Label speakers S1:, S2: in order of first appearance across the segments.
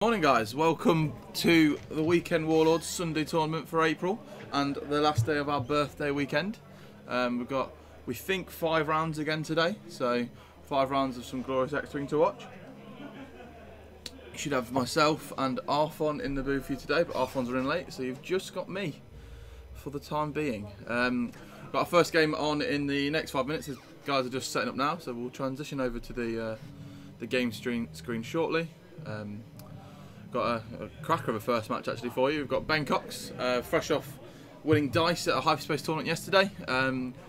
S1: Morning guys, welcome to the weekend Warlords Sunday tournament for April and the last day of our birthday weekend. We've got, we think, 5 rounds again today, so 5 rounds of some glorious XWing to watch. You should have myself and Arfon in the booth for you today, but Arfon's running late, so you've just got me for the time being. Got our first game on in the next 5 minutes. The guys are just setting up now, so we'll transition over to the game screen shortly. Got a cracker of a first match actually for you. We've got Ben Cox, fresh off winning dice at a hyperspace tournament yesterday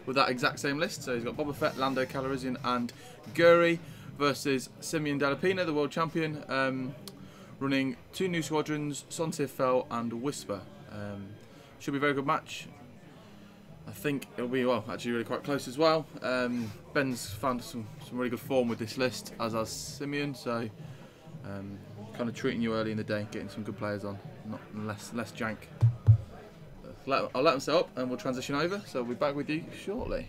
S1: with that exact same list. So he's got Boba Fett, Lando Calrissian and Guri versus Simeon Delapina, the world champion, running 2 new squadrons, Sontir Fel and Whisper. Should be a very good match. I think it'll be, well, actually really quite close as well. Ben's found some really good form with this list, as has Simeon, so kind of treating you early in the day, getting some good players on, not less jank. I'll let them set up and we'll transition over, so we'll be back with you shortly.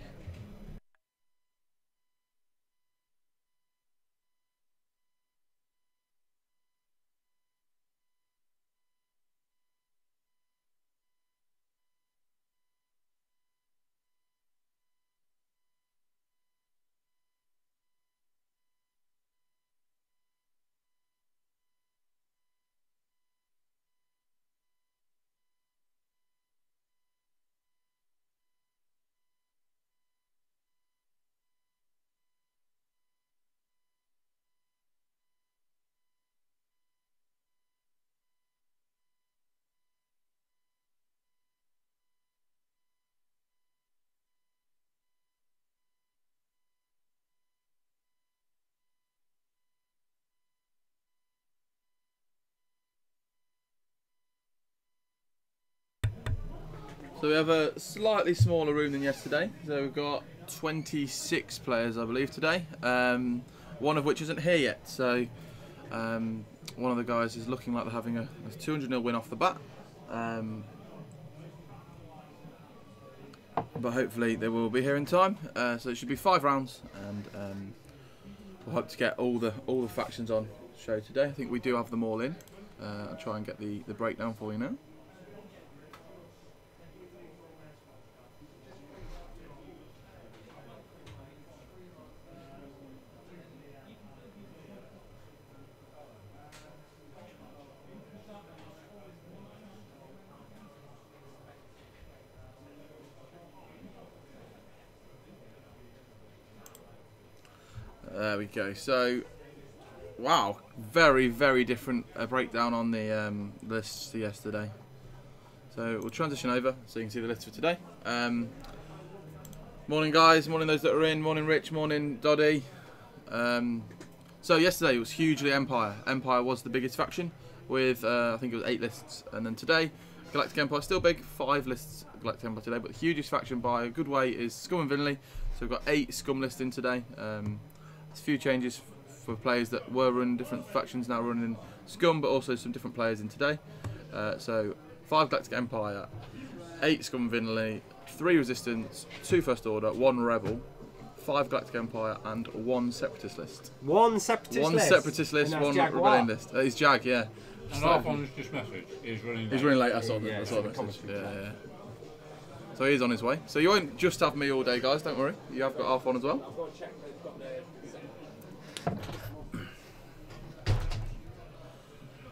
S1: So we have a slightly smaller room than yesterday. So we've got 26 players, I believe, today. One of which isn't here yet. So one of the guys is looking like they're having a 200-0 win off the bat. But hopefully they will be here in time. So it should be 5 rounds, and we'll hope to get all the factions on show today. I think we do have them all in. I'll try and get the breakdown for you now. There we go. So, wow, very different breakdown on the list to yesterday. So we'll transition over so you can see the list for today. Morning guys, morning those that are in, morning Rich, morning Doddy. So yesterday it was hugely Empire. Empire was the biggest faction with I think it was 8 lists, and then today Galactic Empire still big, 5 lists Galactic Empire today, but the hugest faction by a good way is Scum and Vinley. So we've got 8 Scum lists in today. There's a few changes for players that were running different factions, now running Scum, but also some different players in today. So 5 Galactic Empire, 8 Scum Vinley, 3 Resistance, 2 First Order, 1 Rebel, 5 Galactic Empire, and 1 Separatist list.
S2: One Separatist list?
S1: 1 Separatist list, 1 Rebellion list. It's Jag, yeah.
S3: And Arfon's just message. He's running late.
S1: He's running late, I saw the message. Yeah. So he's on his way. So you won't just have me all day, guys, don't worry. You have got Arfon as well.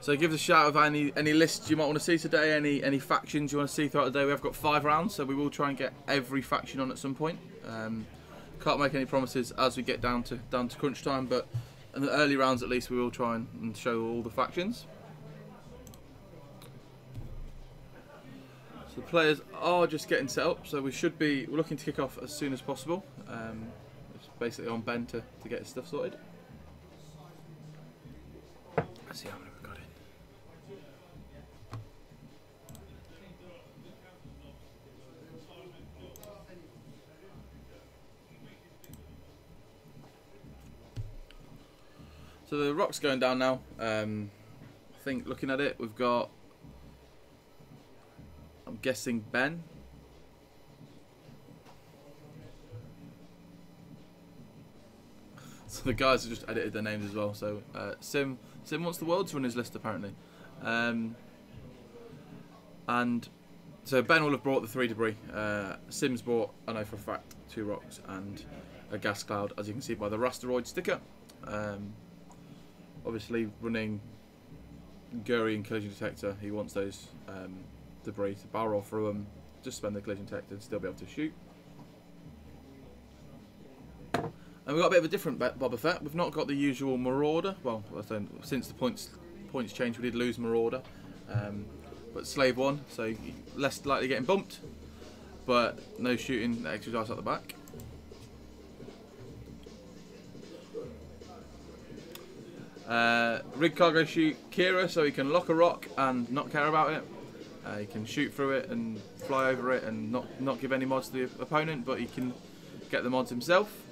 S1: So give us a shout of any lists you might want to see today, any factions you want to see throughout the day. We have got 5 rounds, so we will try and get every faction on at some point. Can't make any promises as we get down to crunch time, but in the early rounds at least we will try and show all the factions. So the players are just getting set up, so we're looking to kick off as soon as possible. It's basically on Ben to get his stuff sorted. Let's see how many we've got in. So the rock's going down now. I think looking at it, we've got, I'm guessing Ben. So the guys have just edited their names as well. So Sim wants the world to run his list apparently, and so Ben will have brought the 3 debris. Sim's brought, I know for a fact, 2 rocks and a gas cloud, as you can see by the Rasteroid sticker. Obviously running Gurry and collision detector, he wants those debris to barrel roll through them, just spend the collision detector and still be able to shoot. And we've got a bit of a different Boba Fett. We've not got the usual Marauder. Well, since the points change, we did lose Marauder, but Slave 1, so less likely getting bumped, but no shooting, extra dice at the back. Rig cargo shoot Kira, so he can lock a rock and not care about it. He can shoot through it and fly over it and not give any mods to the opponent, but he can get the mods himself.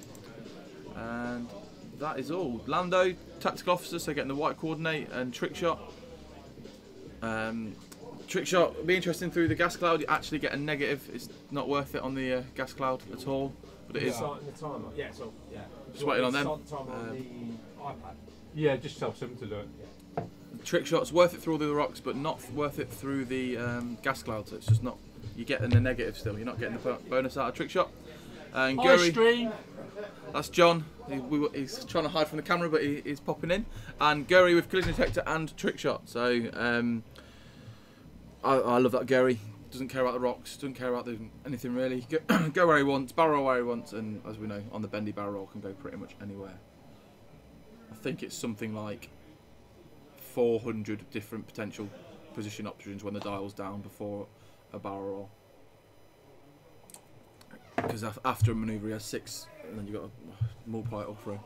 S1: And that is all. Lando, tactical officer, so getting the white coordinate and trick shot. Trick shot will be interesting through the gas cloud. You actually get a negative. It's not worth it on the gas cloud at all, but it is.
S2: Starting the timer. Yeah, so yeah.
S1: Just waiting on them.
S2: Start the timer on the iPad.
S3: Yeah, just tell Sim to do it.
S2: Yeah.
S1: Trick shot's worth it through all the rocks, but not worth it through the gas cloud. So it's just not. You get in the negative still. You're not getting the bonus out of trick shot. And Gurry,
S3: stream.
S1: that's John. He's trying to hide from the camera, but he's popping in. And Gurry with collision detector and trick shot. So I love that Gurry. Doesn't care about the rocks. Doesn't care about anything really. Go where he wants, barrel roll where he wants, and as we know, on the bendy barrel roll can go pretty much anywhere. I think it's something like 400 different potential position options when the dial's down before a barrel roll. Because after a manoeuvre he has 6, and then you've got to multiply it all through.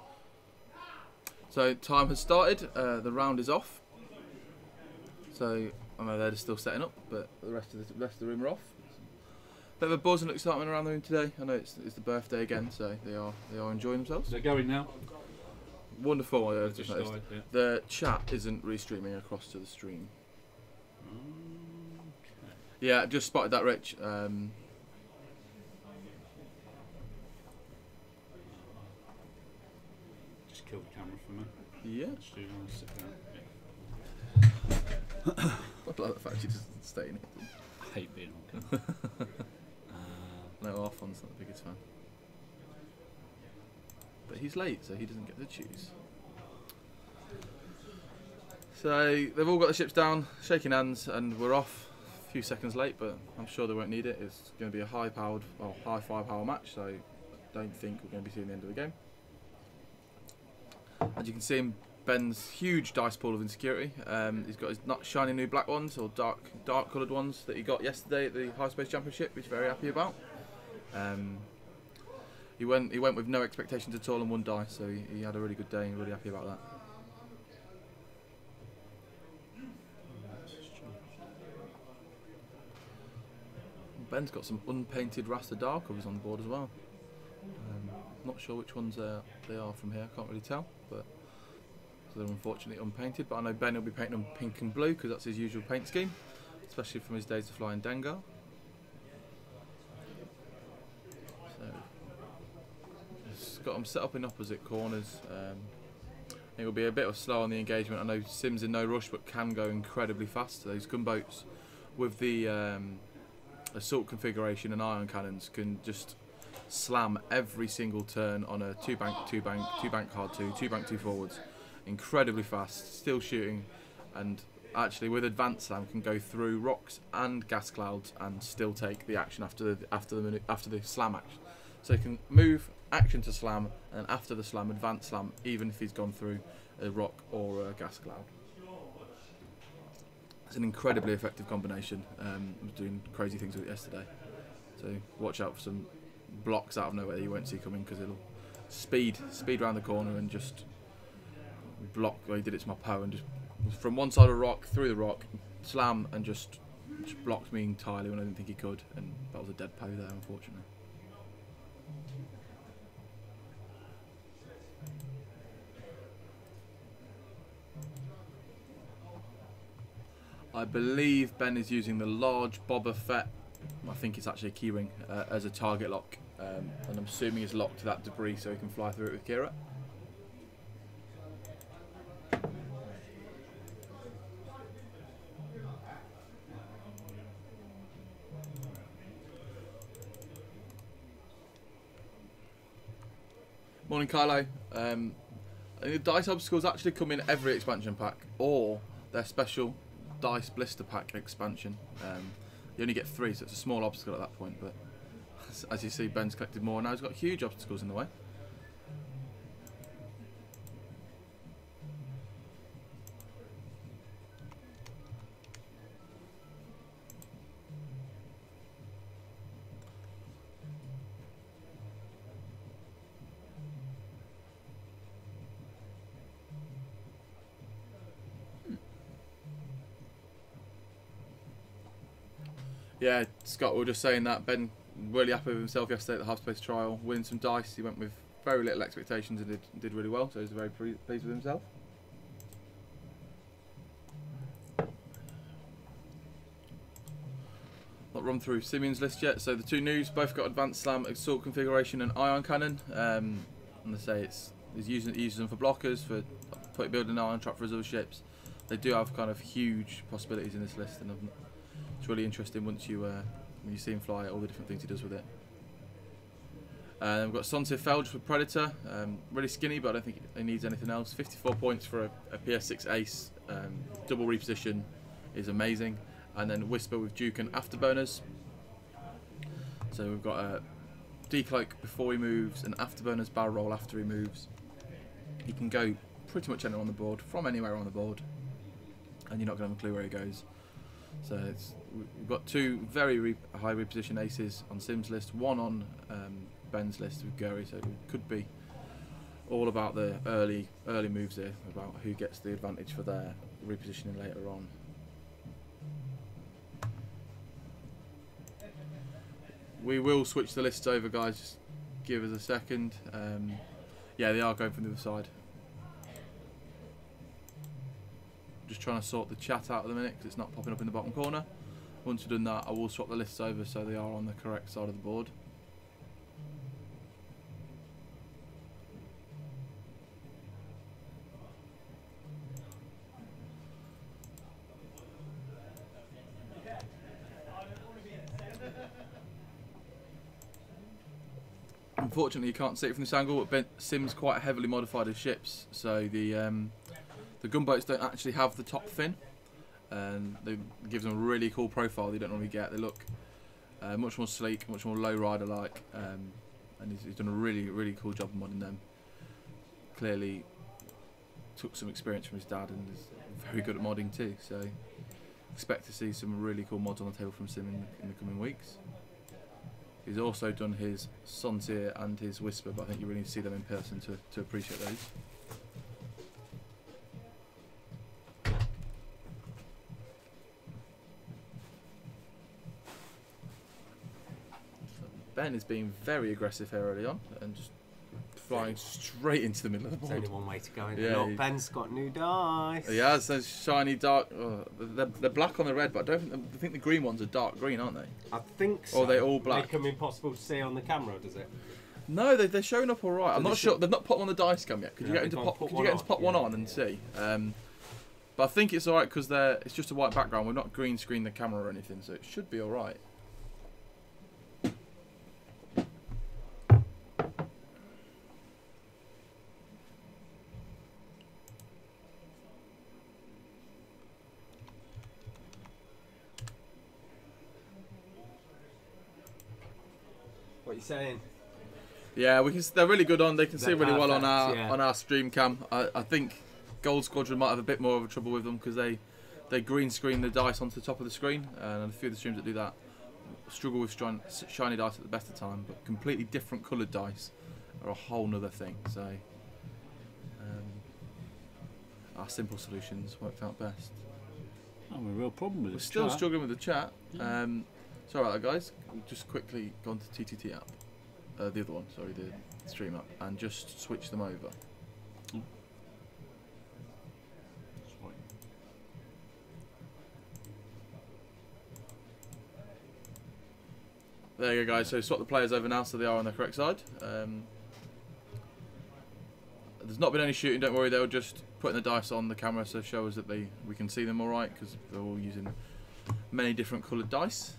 S1: So time has started, the round is off. So I know they're still setting up, but the rest of the room are off. Bit of a buzz and excitement around the room today. I know it's the birthday again, so they are enjoying themselves.
S3: They're going now.
S1: Wonderful. I just noticed.
S3: Started, yeah.
S1: The chat isn't restreaming across to the stream.
S3: Okay.
S1: Yeah, just spotted that, Rich.
S3: Just kill the camera for me.
S1: Yeah.
S3: Just do sit down.
S1: I like the fact she doesn't stay in it.
S3: I hate being on camera.
S1: No, Arfon's not the biggest fan. But he's late, so he doesn't get to choose. So they've all got the ships down, shaking hands, and we're off. A few seconds late, but I'm sure they won't need it. It's going to be a high firepower match, so I don't think we're going to be seeing the end of the game. As you can see in Ben's huge dice pool of insecurity, he's got his not shiny new black ones or dark coloured ones that he got yesterday at the High Space Championship. He's very happy about. He went with no expectations at all and 1 die, so he had a really good day and really happy about that. Ben's got some unpainted Rasta Dark covers on the board as well. Not sure which ones they are from here, I can't really tell, but they're unfortunately unpainted. But I know Ben will be painting them pink and blue because that's his usual paint scheme, especially from his days of flying Dengar. So he's got them set up in opposite corners. It will be a bit of slow on the engagement. I know Sim's in no rush, but can go incredibly fast. Those gunboats with the assault configuration and ion cannons can just slam every single turn on a 2-bank hard 2-bank 2 forwards, incredibly fast, still shooting, and actually with advanced slam can go through rocks and gas clouds and still take the action after the slam action. So he can move action to slam, and after the slam, advanced slam, even if he's gone through a rock or a gas cloud. It's an incredibly effective combination. I was doing crazy things with it yesterday, so watch out for some blocks out of nowhere that you won't see coming, because it'll speed around the corner and just block. Well, he did it to my Poe and just from one side of a rock through the rock, slam, and just blocked me entirely when I didn't think he could, and that was a dead Poe there, unfortunately. I believe Ben is using the large Boba Fett, I think it's actually a keyring, as a target lock, and I'm assuming it's locked to that debris so he can fly through it with Kira. Morning, Kylo. I think the dice obstacles actually come in every expansion pack, or their special dice blister pack expansion. You only get 3, so it's a small obstacle at that point. But as you see, Ben's collected more. Now he's got huge obstacles in the way. Yeah, Scott, we were just saying that Ben really happy with himself yesterday at the half-space trial, winning some dice. He went with very little expectations and did really well, so he's very pleased with himself. Not run through Simeon's list yet. So the 2 news both got advanced slam, assault configuration, and ion cannon. And they say he's uses them for blockers, for building an ion trap for his other ships. They do have kind of huge possibilities in this list, and it's really interesting once you when you see him fly, all the different things he does with it. We've got Sontir Felge for Predator, really skinny, but I don't think he needs anything else. 54 points for a PS6 Ace, double reposition is amazing. And then Whisper with Duke and afterburners. So we've got a decloak before he moves, and afterburners barrel roll after he moves. He can go pretty much anywhere on the board, from anywhere on the board, and you're not going to have a clue where he goes. So we've got 2 very high reposition aces on Sim's list, 1 on Ben's list with Gary, so it could be all about the early moves here, about who gets the advantage for their repositioning later on. We will switch the lists over, guys, just give us a second. Yeah, they are going from the other side. Just trying to sort the chat out at the minute because it's not popping up in the bottom corner. Once we've done that, I will swap the lists over so they are on the correct side of the board. Unfortunately, you can't see it from this angle, but Sim's quite heavily modified his ships, so the gunboats don't actually have the top fin, and it gives them a really cool profile they don't normally get. They look much more sleek, much more low rider like, and he's done a really cool job of modding them. Clearly took some experience from his dad and is very good at modding too, so expect to see some really cool mods on the table from Sim in the coming weeks. He's also done his Sontir and his Whisper, but I think you really need to see them in person to appreciate those. Ben is being very aggressive here early on and just flying straight into the middle of the board.
S4: There's only one way to go.
S1: Yeah,
S4: Look, Ben's got new dice.
S1: He has those shiny dark. Oh, they're black on the red, but I think the green ones are dark green, aren't they?
S4: I think so.
S1: Or are they all black?
S4: Make them impossible to see on the camera, does it?
S1: No, they're showing up all right. I'm not sure. They've not put them on the dice cam yet. Could you
S4: Yeah,
S1: get into
S4: they
S1: pop?
S4: can't
S1: Could
S4: put
S1: you get
S4: one
S1: into pop
S4: on,
S1: one
S4: yeah.
S1: on and see? But I think it's all right because it's just a white background. We're not green screen the camera or anything, so it should be all right.
S4: What are you saying?
S1: Yeah, they're really good on. They can see
S4: They're
S1: really well on
S4: perfect, yeah.
S1: our stream cam. I think Gold Squadron might have a bit more of a trouble with them because they green screen the dice onto the top of the screen, and a few of the streams that do that struggle with shiny dice at the best of time. But completely different coloured dice are a whole nother thing. So our simple solutions worked out best.
S3: I'm a real problem with
S1: We're
S3: this
S1: still
S3: chat.
S1: struggling with the chat.
S3: Yeah.
S1: Sorry about that, guys. We've just quickly gone to TTT app. The other one, sorry, the stream app, and just switch them over.
S3: That's right.
S1: There you go, guys. So swap the players over now so they are on the correct side. There's not been any shooting, don't worry. They were just putting the dice on the camera to show us that we can see them all right because they're all using many different coloured dice.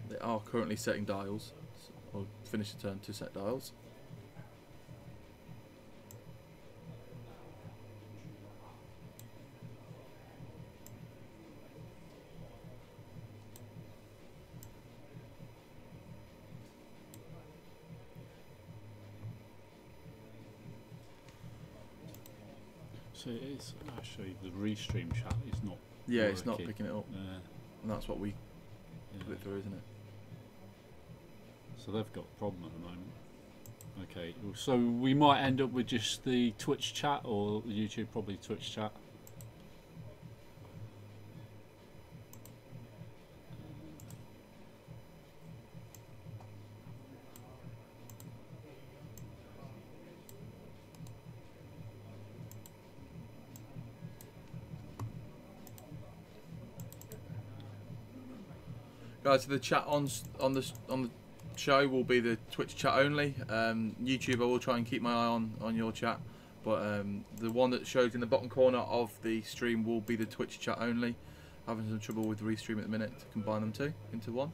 S1: They are currently setting dials We'll finish the turn 2 set dials.
S3: So it's actually the restream chat is not.
S1: Yeah, it's not
S3: working.
S1: picking it up, and that's what we put it through, isn't it?
S3: So they've got a problem at the moment. Okay, so we might end up with just the Twitch chat or YouTube, probably Twitch chat.
S1: Guys, so the chat on the show will be the Twitch chat only. YouTube, I will try and keep my eye on your chat, but the one that shows in the bottom corner of the stream will be the Twitch chat only. Having some trouble with Restream at the minute to combine them two into one.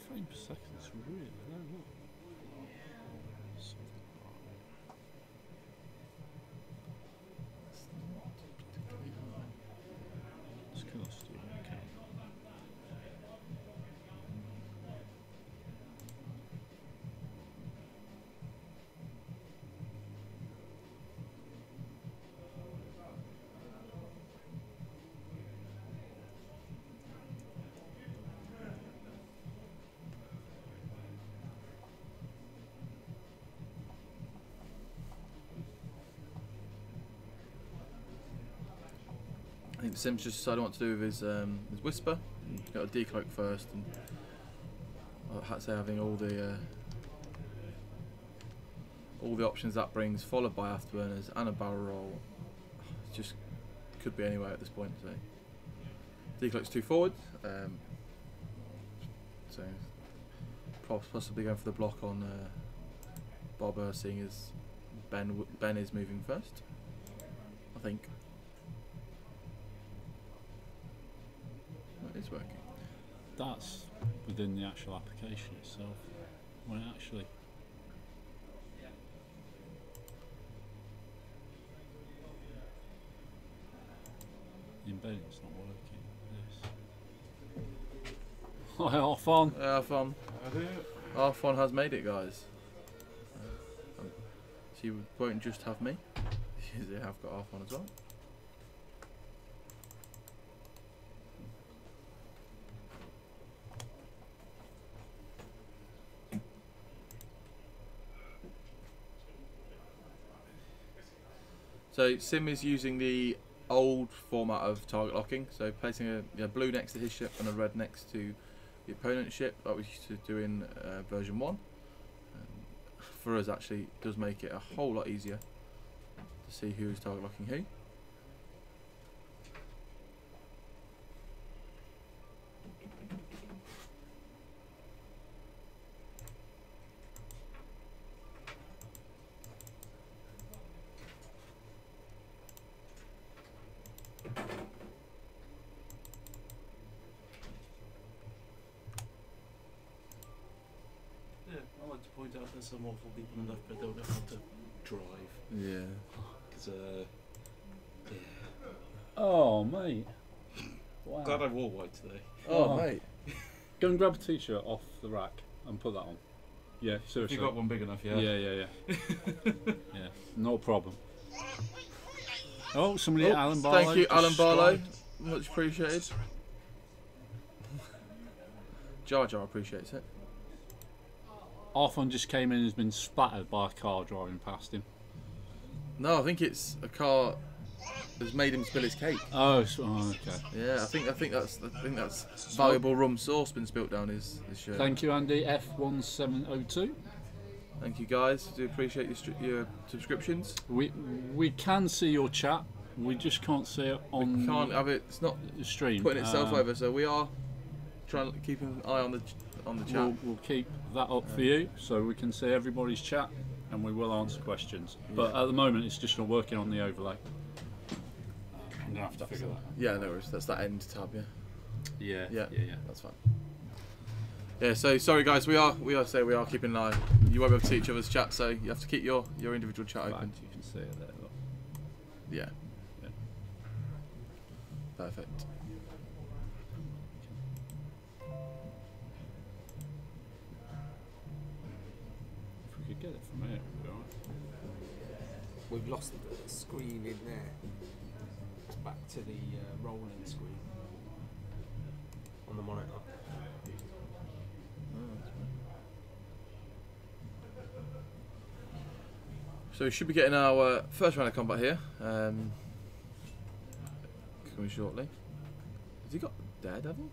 S3: Frame per second is really low. Look. It's close to okay.
S1: I think Sim's just decided what to do with his whisper. He's got a decloak first, and I had to say having all the options that brings, followed by afterburners and a barrel roll. It just could be anywhere at this point. So decloak's 2 forward, so possibly going for the block on Bobber, seeing as Ben is moving first, I think. It's working.
S3: That's within the actual application itself. When it actually the embedding's not working. This. Hi, Arfon.
S1: Arfon has made it, guys. So you won't just have me. They have got Arfon as well. So Sim is using the old format of target locking, so placing a blue next to his ship and a red next to the opponent's ship, that we used to do in version 1. For us, actually does make it a whole lot easier to see who is target locking who.
S5: Point out there's some awful people in life but don't know how to drive.
S1: Yeah.
S5: Because, yeah.
S3: Oh, mate. Wow.
S5: Glad I wore white today.
S1: Oh, mate.
S3: Go and grab a t-shirt off the rack and put that on. Yeah, seriously.
S5: You got one big enough, yeah?
S3: Yeah. Yeah, no problem. Oh, somebody, Alan Barlow.
S1: Thank you, Alan Barlow.
S3: described-
S1: Much appreciated. Jar Jar appreciates it.
S3: Arfon just came in and has been splattered by a car driving past him.
S1: No, I think it's a car that's made him spill his cake.
S3: Oh, okay.
S1: Yeah, I think that's valuable rum sauce been spilt down his shirt.
S3: Thank you, Andy F1702.
S1: Thank you, guys. Do appreciate your subscriptions.
S3: We can see your chat. We just can't see it on
S1: We can't have it. It's not
S3: the stream.
S1: putting itself over. So we are trying to keep an eye on the chat.
S3: We'll keep that up for you so we can see everybody's chat and we will answer questions. But at the moment, it's just not working on the overlay. I'm gonna have to figure that out.
S1: Yeah, no worries. That's that end tab. Yeah.
S3: Yeah,
S1: Yeah.
S3: yeah, yeah.
S1: That's fine. Yeah. So sorry guys, we are keeping an eye. You won't be able to see each other's chat, so you have to keep your individual chat
S3: Right,
S1: open.
S3: you can see it there. Look.
S1: Yeah.
S3: Yeah.
S1: Perfect.
S3: If we could get it from here, it'd be alright.
S4: We've lost the screen in there.
S2: It's back to the rolling screen on the monitor.
S1: So we should be getting our first round of combat here. Coming shortly. Has he got Daredevil?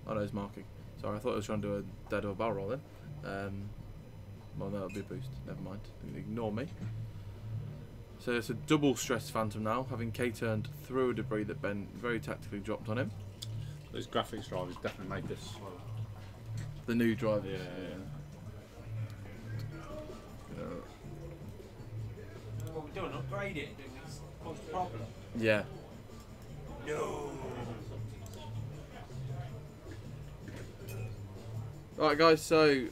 S1: Oh no, he's marking. Sorry, I thought I was trying to do a Daredevil barrel roll then. Well, no, that'll be a boost. Never mind. Ignore me. So it's a double stressed Phantom now, having K-turned through a debris that Ben very tactically dropped on him.
S3: Those graphics drivers definitely made this.
S1: The new driver.
S3: Yeah.
S2: What we're doing, upgrade it. What's the problem?
S1: Yeah.
S2: No.
S1: Alright guys, so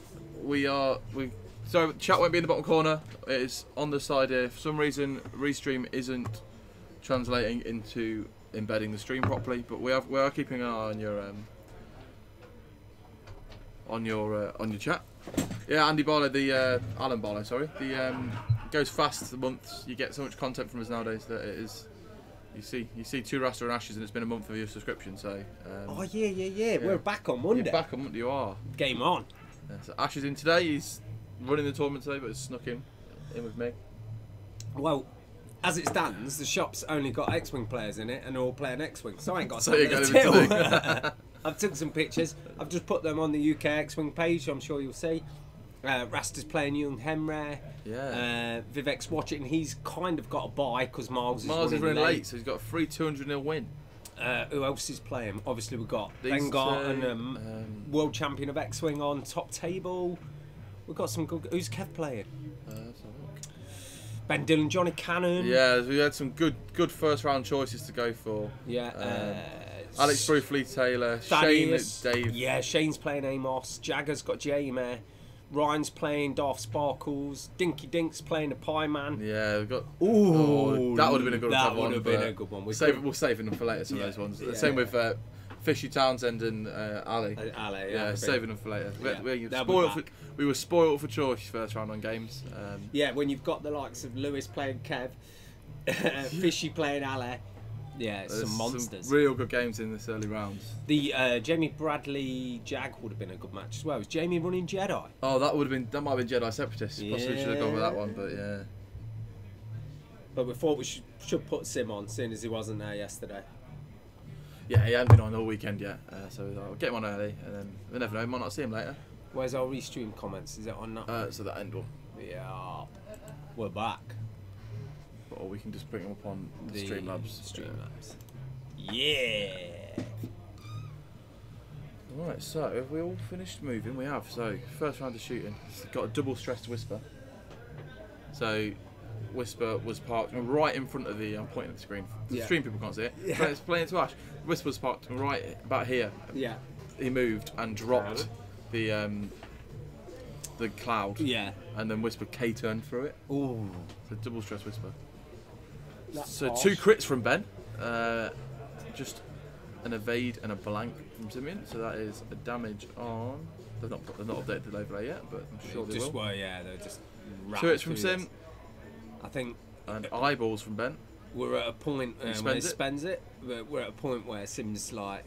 S1: so chat won't be in the bottom corner, it is on the side here. For some reason Restream isn't translating into embedding the stream properly, but we are keeping an eye on your chat. Yeah, Andy Barlow, Alan Barlow, sorry. Goes fast the months. You get so much content from us nowadays that it is. You see 2 Rasta and Ashes, and it's been a month of your subscription. So.
S4: Oh yeah. We're back on Monday.
S1: You're back on Monday. You are.
S4: Game on.
S1: Yeah, so Ashes in today. He's running the tournament today, but has snuck in with me.
S4: Well, as it stands, the shop's only got X-Wing players in it, and they're all playing X-Wing. So I ain't got
S1: So you
S4: something
S1: got
S4: to
S1: everything.
S4: do. I've took some pictures. I've just put them on the UK X-Wing page. I'm sure you'll see. Rasta's playing Young Hemre.
S1: Yeah.
S4: Vivek's watching. He's kind of got a bye because Miles is running
S1: running late, so he's got a free 200-0 win.
S4: Who else is playing? Obviously, we've got
S1: These
S4: Vanguard
S1: two,
S4: and world champion of X-Wing on top table. We've got some good. Who's Kev playing?
S1: Let's have a look.
S4: Ben Dillon, Johnny Cannon.
S1: Yeah, we had some good first round choices to go for.
S4: Yeah.
S1: Alex Brufley Taylor,
S4: Thaddeus.
S1: Shane Dave.
S4: Yeah, Shane's playing Amos. Jagger's got Jamie. Ryan's playing Darth Sparkles. Dinky Dink's playing the Pie Man.
S1: Yeah, we've got.
S4: Ooh,
S1: that would have been a good one.
S4: That would have been a good one.
S1: We'll save them for later. Some of those ones.
S4: Yeah.
S1: Same with Fishy Townsend and Ali.
S4: Ali,
S1: Yeah, saving them for later.
S4: Yeah,
S1: We were spoiled for choice first round on games.
S4: Yeah, when you've got the likes of Lewis playing Kev, Fishy playing Ali. Yeah, it's some monsters.
S1: Real good games in this early rounds.
S4: The Jamie Bradley Jag would have been a good match as well. Was Jamie running Jedi?
S1: Oh, that might have been Jedi Separatists. Possibly should have gone with that one, but yeah.
S4: But we thought we should put Sim on, seeing as he wasn't there yesterday.
S1: Yeah, he hasn't been on all weekend yet, so I'll get him on early, and then we never know, might not see him later.
S4: Where's our restream comments? Is it on that?
S1: So that end one.
S4: Yeah, we're back.
S1: Or we can just bring them up on the Streamlabs.
S4: Streamlabs. Yeah.
S1: Right, so have we all finished moving? We have. So first round of shooting. It's got a double stressed Whisper. So Whisper was parked right in front of the. I'm pointing at the screen. The stream people can't see it.
S4: Yeah.
S1: But it's playing to Ash. Whisper was parked right about here.
S4: Yeah.
S1: He moved and dropped the cloud.
S4: Yeah.
S1: And then Whisper K-turned through it.
S4: Ooh.
S1: So double stress Whisper.
S4: That's
S1: So
S4: harsh.
S1: 2 crits from Ben. Just an evade and a blank from Simeon. So that is a damage on. They've not updated the overlay yet, but I'm sure they will.
S4: Well, yeah, they're just.
S1: 2 hits from Sim
S4: I think
S1: and eyeballs from Ben.
S4: we're at a point
S1: He
S4: where he
S1: spends it?
S4: spends it. We're at a point where Sim's like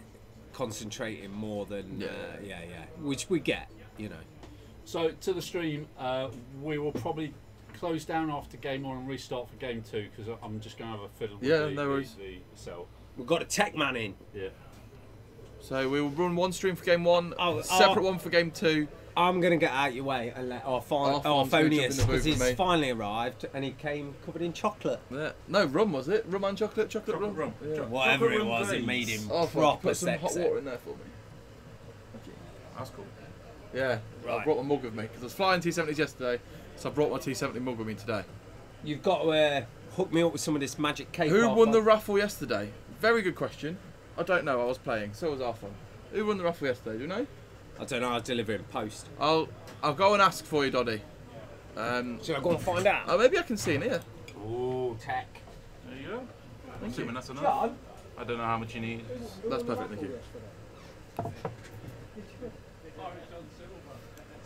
S4: concentrating more than yeah, which we get, you know.
S3: So to the stream, we will probably close down after game 1 and restart for game 2 because I'm just going to have a fiddle with the cell.
S4: We've got a tech man in.
S3: Yeah.
S1: So we will run one stream for game 1, separate one for game 2.
S4: I'm going to get out your way and let our
S1: Phone's gonna jump in
S4: Phonius,
S1: the booth
S4: because he's
S1: with me.
S4: finally arrived and he came covered in chocolate.
S1: Yeah. No, rum was it? Rum and chocolate? Chocolate rum? Yeah.
S4: Whatever it
S2: rum
S4: was, it
S2: glaze.
S4: made him
S1: Oh, fuck,
S4: proper
S1: put some hot
S4: sexy.
S1: water in there for me.
S2: That's cool.
S1: Yeah, I
S4: Right.
S1: brought my mug with me because I was flying T70s yesterday, so I brought my T70 mug with me today.
S4: You've got to hook me up with some of this magic cake.
S1: Who won the
S4: Arthur.
S1: raffle yesterday? Very good question. I don't know. I was playing. So was Arthur. Who won the raffle yesterday? Do you know?
S4: I don't know. I'll deliver in post.
S1: I'll go and ask for you, Doddy.
S4: Should I go and find out?
S1: Oh, maybe I can see in here.
S4: Ooh, tech.
S5: There you go.
S1: Thank you.
S5: Assuming that's enough.
S4: John?
S5: I don't know how much you need.
S1: That's perfect. Thank you.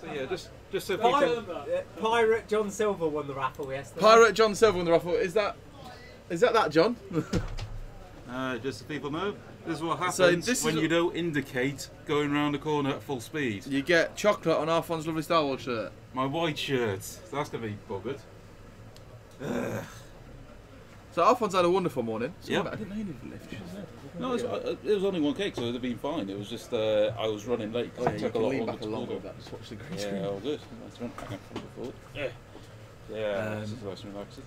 S5: So yeah, just so people.
S6: Pirate John Silver won the raffle yesterday.
S1: Pirate John Silver won the raffle. Is that John?
S5: Just so people know, this is what happens
S1: So this
S5: when
S1: is-
S5: you don't indicate going round the corner at full speed.
S1: You get chocolate on Arfon's lovely Star Wars shirt.
S5: My white shirt, so that's gonna be buggered.
S1: So Arfon's had a wonderful morning.
S5: Yep.
S1: I didn't know you needed a lift.
S5: No, it was only one cake, so it'd have been fine. It was just I was running late. 'cause
S1: Oh,
S5: it
S1: yeah, you
S5: took a
S1: can
S5: lot
S1: lean
S5: longer
S1: back
S5: to
S1: along
S5: order.
S1: with that. Just watch the green
S5: Yeah,
S1: screen.
S5: all good. Let's run back from the forward. Yeah, this is nice and relaxing.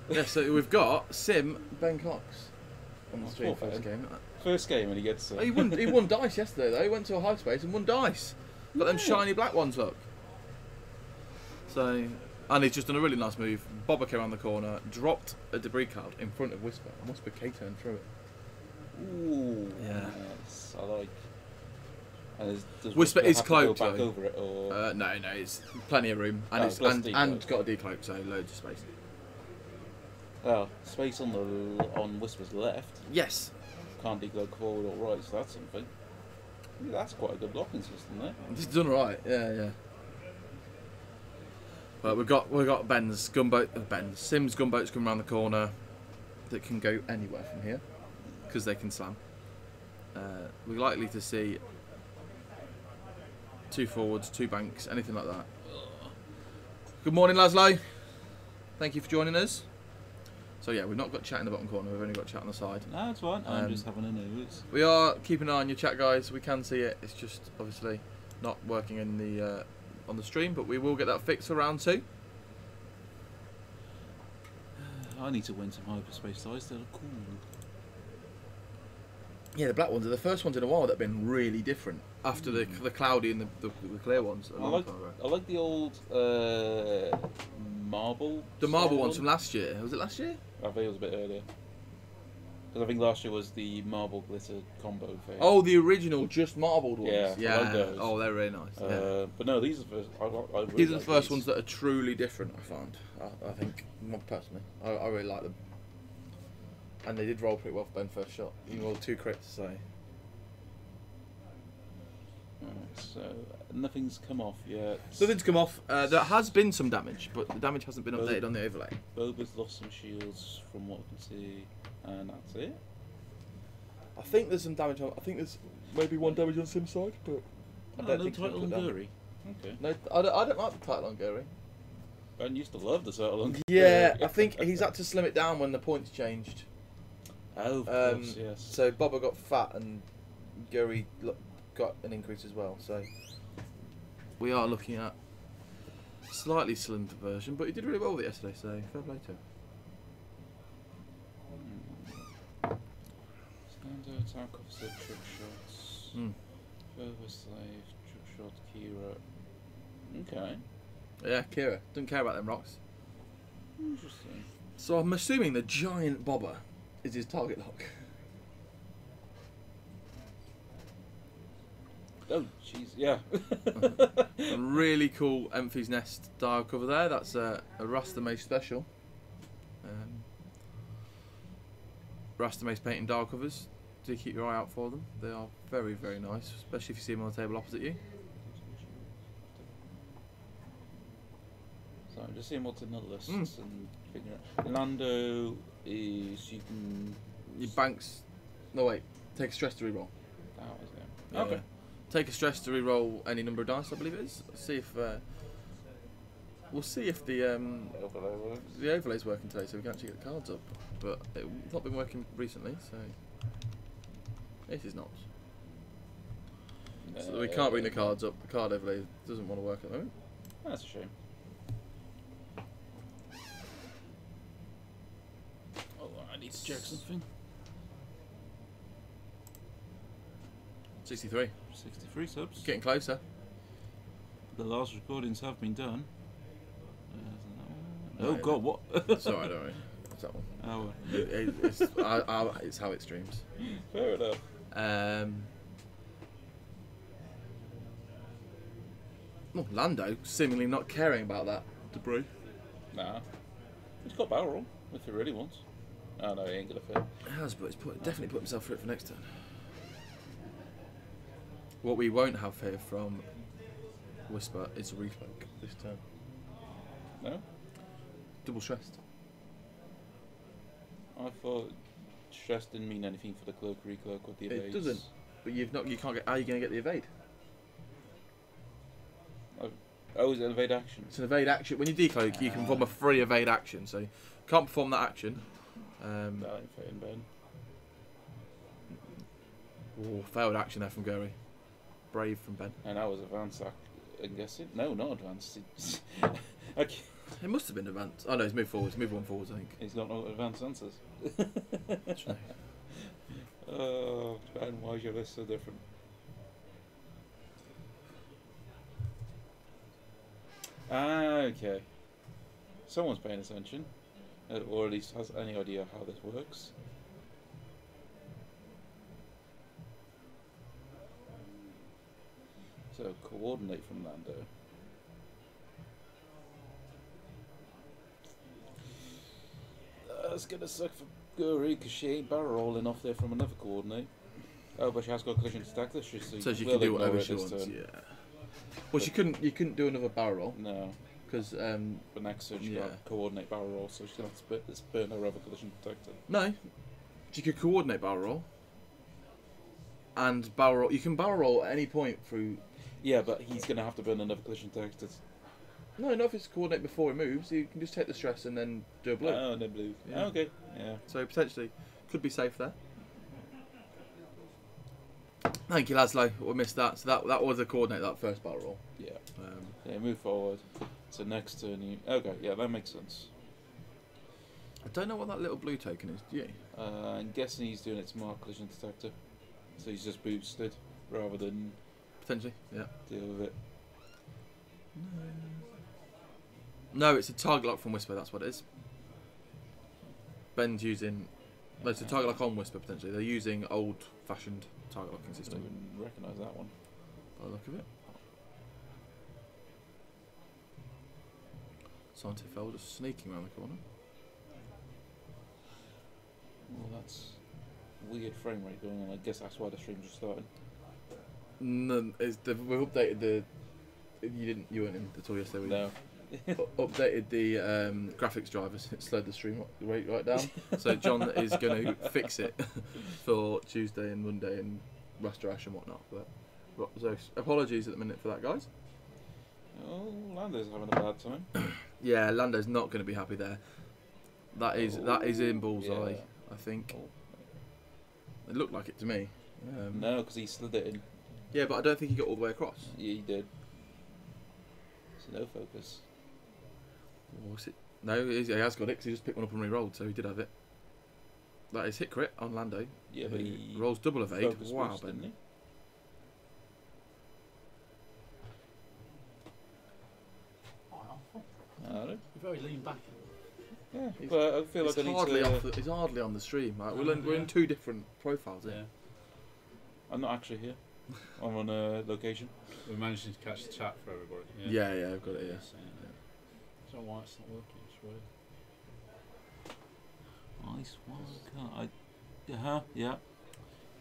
S1: Yeah, so we've got Sim Ben Cox on the
S5: Oh,
S1: stream
S5: poor
S1: first
S5: Ben.
S1: game.
S5: First game and he gets.
S1: Oh, he won dice yesterday though. He went to a high space and won dice. Got them shiny black ones, look. So, and he's just done a really nice move. Bobber came around the corner, dropped a debris cloud in front of Whisper, and Whisper K-turned through it.
S5: Ooh.
S1: Yeah.
S5: Yes, I like. And does
S1: Whisper is
S5: have to go
S1: cloaked,
S5: back
S1: though.
S5: over it, or
S1: No, it's plenty of room, and
S5: Oh,
S1: it's
S5: plus
S1: and
S5: decloak.
S1: got a decloak, so loads of space.
S5: well, space on Whisper's left.
S1: Yes,
S5: Can't decloak forward or right, so that's something. Yeah, that's quite a good blocking system there.
S1: he's done right. Yeah. But we've got Ben's Sim's gunboats come around the corner that can go anywhere from here because they can slam. We're likely to see 2 forwards, 2 banks, anything like that. Good morning, Laszlo. Thank you for joining us. So yeah, we've not got chat in the bottom corner. We've only got chat on the side.
S5: No, it's fine. I'm just having a nose.
S1: We are keeping an eye on your chat, guys. We can see it. It's just obviously not working in the on the stream, but we will get that fixed for round 2.
S5: I need to win some hyperspace dice. They're cool.
S1: Yeah, the black ones are the first ones in a while that have been really different after the cloudy and the clear ones. A long time ago.
S5: I like the old marble.
S1: The marble
S5: style
S1: ones from last year. Was it last year?
S5: I think it was a bit earlier. Because I think last year was the marble glitter combo thing.
S1: Oh, the original just marbled ones.
S5: Yeah, I like those.
S1: Oh, they're really nice. Yeah.
S5: But no, these are the first. I really
S1: These are the
S5: like
S1: first
S5: these.
S1: ones that are truly different. I found. I think, not personally, I really like them. And they did roll pretty well for Ben first shot. He rolled 2 crits, so.
S5: Alright, so nothing's come off yet.
S1: Nothing's come off. There has been some damage, but the damage hasn't been
S5: Well,
S1: updated on the overlay.
S5: Boba's lost some shields from what I can see, and that's it.
S1: I think there's some damage on. I think there's maybe 1 damage on Sim's side, but I don't
S5: no
S1: think it's been
S5: title
S1: put
S5: on
S1: down.
S5: Guri. Okay.
S1: No, I don't like the title on Gary.
S5: Ben used to love the title on Guri.
S1: Yeah, I think he's had to slim it down when the points changed.
S5: Oh, of course, yes.
S1: So Bobber got fat and Gary got an increase as well. So we are looking at a slightly slimmed version, but he did really well with it yesterday. So fair play to him.
S5: Standard attack officer, trick shots. Further slave, trick shot, Kira. Okay.
S1: Yeah, Kira doesn't care about them rocks.
S5: Interesting.
S1: So I'm assuming the giant Bobber is his target lock.
S5: Oh, jeez, yeah.
S1: A really cool Emphy's Nest dial cover there. That's a Rastamase special. Rastamase painting dial covers. Do keep your eye out for them. They are very, very nice, especially if you see them on the table opposite you.
S5: So I'm just seeing what's in the list and figuring out. Lando is you can.
S1: Your banks. No wait. Take a stress to reroll.
S5: Oh, is it?
S1: Yeah.
S5: Okay.
S1: Take a stress to reroll any number of dice. I believe it is. See if we'll see if the
S5: Overlay works.
S1: the overlay's working today, so we can actually get the cards up. But it's not been working recently, so it is not. So we can't bring the cards up. The card overlay doesn't want to work at the moment.
S5: That's a shame. Oh, I need to check something.
S1: 63.
S5: 63 subs.
S1: Getting closer.
S5: The last recordings have been done.
S1: No,
S5: Oh god, what?
S1: It's alright, don't worry. watch that one.
S5: Oh,
S1: It's how it streams.
S5: fair enough.
S1: Well, Lando seemingly not caring about that debris.
S5: Nah. He's got barrel roll if he really wants. Oh no, he ain't gonna fit.
S1: He has, but he's definitely put himself through it for next turn. What we won't have here from Whisper is a refloak this turn.
S5: No?
S1: Double stressed.
S5: I thought stress didn't mean anything for the cloak, recloak, or the evades.
S1: It doesn't. But you can't get. How are you going to get the evade?
S5: Oh, is it an evade action?
S1: It's an evade action. When you decloak, you can perform a free evade action. So you can't perform that action.
S5: That ain't fitting, Ben.
S1: Oh, failed action there from Gary. Brave from Ben.
S5: And that was advanced, I'm guessing. No, not advanced. Okay.
S1: It must have been advanced. Oh no, he's moved forwards. Move one forwards, I think.
S5: He's got no advanced answers.
S1: Actually.
S5: Oh, Ben, why is your list so different? Okay. Someone's paying attention, or at least has any idea how this works. So, coordinate from Lando. That's gonna suck for Guri because she ain't barrel rolling off there from another coordinate. Oh, but she has got collision stack this,
S1: So she can do whatever she wants. Yeah. Well, she couldn't. You couldn't do another barrel roll
S5: No,
S1: because
S5: but next turn she
S1: Yeah.
S5: got coordinate barrel roll, so she's gonna have to burn her other collision protector.
S1: no, she could coordinate barrel roll and barrel roll. You can barrel roll at any point through.
S5: Yeah, but he's gonna have to burn another collision protector.
S1: No, not if it's coordinate before he moves. You can just take the stress and then do a blow.
S5: Oh, no blue.
S1: Yeah.
S5: Oh, okay, yeah.
S1: So potentially could be safe there. Thank you, Laszlo. We missed that. So that was a coordinate, that first barrel roll.
S5: Yeah. Yeah, move forward. So next turn you... Okay, yeah, that makes sense.
S1: I don't know what that little blue token is, do you?
S5: I'm guessing he's doing it to mark collision detector. So he's just boosted rather than
S1: Potentially, yeah.
S5: deal with it.
S1: No, it's a target lock from Whisper, that's what it is. Ben's using... No, it's a target lock on Whisper, potentially. They're using old-fashioned target locking
S5: I don't
S1: system.
S5: even recognise that one.
S1: By the look of it. Scientifeld just sneaking around the corner.
S5: Well, that's weird frame rate going on. I guess that's why the stream's just starting.
S1: No, we've updated the... You weren't in the tour yesterday, were you?
S5: No.
S1: Updated the graphics drivers. It slowed the stream rate right down. So John is going to fix it for Tuesday and Monday and Restoration and whatnot. But so apologies at the minute for that, guys.
S5: Oh, Lando's having a bad time.
S1: Yeah, Lando's not going to be happy there. That is in bullseye,
S5: Yeah.
S1: I think.
S5: Oh.
S1: It looked like it to me.
S5: No, because he slid it in.
S1: Yeah, but I don't think he got all the way across.
S5: Yeah, he did. So no focus.
S1: Or was it? No, he has got it because he just picked one up and re-rolled, so he did have it. That is hit crit on Lando.
S5: Yeah, but he
S1: rolls double evade.
S5: focus
S1: Wow,
S5: boost, didn't
S1: Ben.
S5: he? I don't know.
S3: You're very lean back.
S5: Yeah,
S1: He's-
S5: but I feel like I
S1: It's
S5: need
S1: hardly,
S5: to...
S1: it's hardly on the stream. Right? We're in two different profiles here.
S3: Yeah.
S5: I'm not actually here. I'm on a location.
S3: We're managing to catch the chat for everybody.
S1: Yeah, I've got it here.
S3: Yes, yeah. I don't know why it's not working. It's weird.
S5: Ice wild card. Yeah.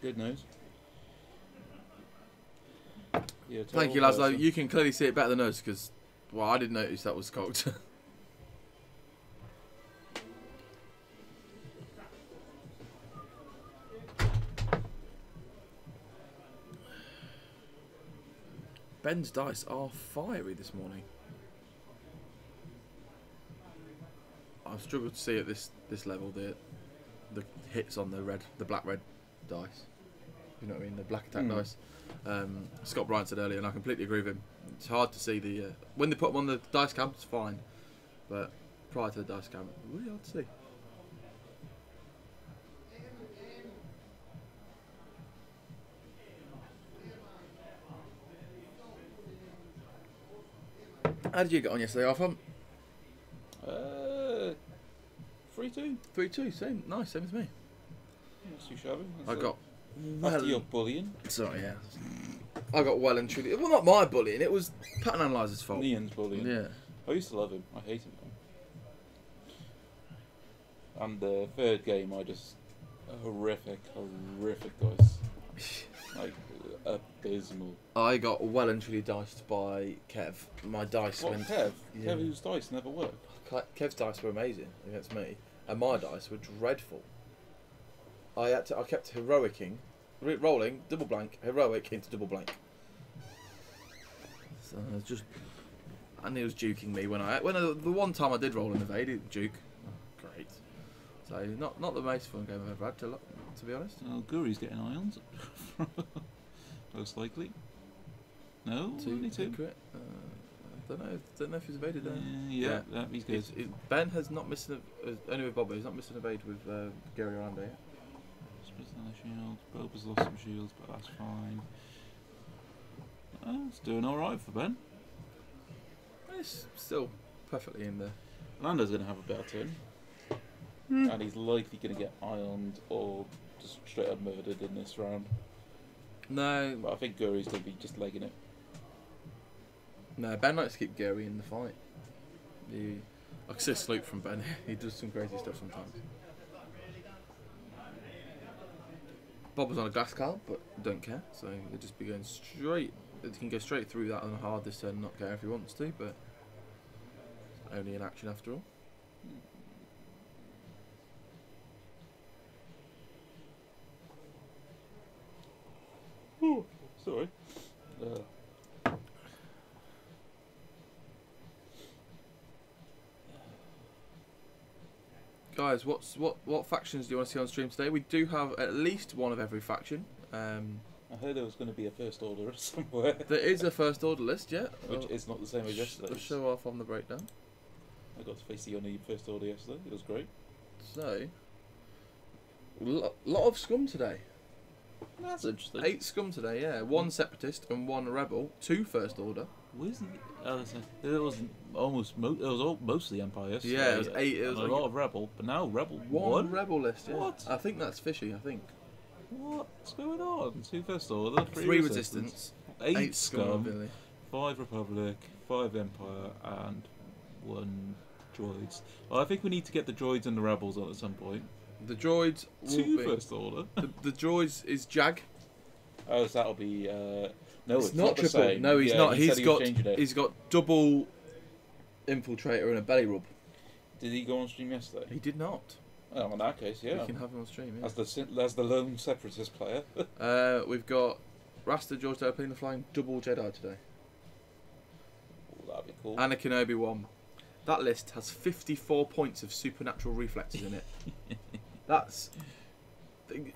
S5: Good news. Yeah,
S1: Thank you, Laszlo. You can clearly see it better than us because, well, I didn't notice that was cocked. Ben's dice are fiery this morning. I've struggled to see at this level the hits on the black red dice. You know what I mean? The black attack dice. Scott Bryant said earlier, and I completely agree with him. It's hard to see the when they put them on the dice cam, it's fine, but prior to the dice cam, really hard to see. How did you get on yesterday, Arthur?
S5: 3-2.
S1: 3-2, same, nice, same as me.
S5: Not too shabby.
S1: I got
S5: After your bullying.
S1: Sorry, yeah. I got well and truly. Well, not my bullying. It was pattern analyzer's fault.
S5: Ian's bullying.
S1: Yeah.
S5: I used to love him. I hate him now. And the third game, I just horrific dice. Like abysmal.
S1: I got well and truly diced by Kev. My dice
S5: What,
S1: went.
S5: Kev?
S1: Yeah.
S5: Kev, whose dice never work.
S1: Kev's dice were amazing against me, and my dice were dreadful. I kept heroicing, rolling double blank, heroic into double blank. So I was just, and he was juking me when the one time I did roll in the Vade, he didn't juke. Oh, great. So not the most fun game I've ever had, to be honest.
S5: Oh, Guri's getting ions. Most likely. No, only two.
S1: Crit. I don't know if he's evaded there.
S5: Yeah, he's good.
S1: Ben has not missed only with Bobby. He's not missed an evade with Gary Orlando yet.
S5: Shield. Boba's lost some shields, but that's fine. It's doing alright for Ben.
S1: It's still perfectly in there.
S5: Lando's going to have a better turn. And he's likely going to get ironed or just straight up murdered in this round.
S1: No.
S5: But I think Guri's going to be just legging it.
S1: No, Ben likes to keep Gary in the fight. I can see a slope from Ben. He does some crazy stuff sometimes. Bob was on a glass cal, but don't care. So he'll just be going straight. He can go straight through that on hard this turn and not care if he wants to, but it's only an action after all.
S5: Ooh, sorry.
S1: Guys, what factions do you want to see on stream today? We do have at least one of every faction.
S5: I heard there was going to be a first order somewhere.
S1: There is a first order list, yeah.
S5: Which is not the same as yesterday.
S1: I'll show off on the breakdown.
S5: I got to face the only first order yesterday. It was great.
S1: So, lot of scum today.
S5: That's interesting.
S1: 8 scum today, yeah. 1 separatist and 1 rebel. 2 first order.
S5: Where's the? It was almost. It was all mostly Empire.
S1: Yeah, it was 8. It was
S5: a
S1: like
S5: lot of rebel, but now rebel.
S1: one rebel list. Yeah.
S5: What?
S1: I think that's fishy. I think
S5: What's going on? 2 first order,
S1: 3 resistance,
S5: 8
S1: scum,
S5: scum,
S1: really.
S5: 5 republic, 5 empire, and 1 droids. Well, I think we need to get the droids and the rebels on at some point.
S1: The droids.
S5: 2
S1: be,
S5: first order.
S1: the droids is Jag.
S5: Oh, so that'll be. No, it's not the
S1: triple.
S5: same.
S1: No, he's
S5: Yeah,
S1: not.
S5: he said he was changing it.
S1: He's got double infiltrator and a belly rub.
S5: Did he go on stream yesterday?
S1: He did not.
S5: Oh, in that case, yeah.
S1: We can have him on stream. Yeah.
S5: As the lone separatist player.
S1: We've got Rasta George Dale playing the flying double Jedi today.
S5: Oh, that'd be cool.
S1: Anakin Obi-Wan. That list has 54 points of supernatural reflexes in it.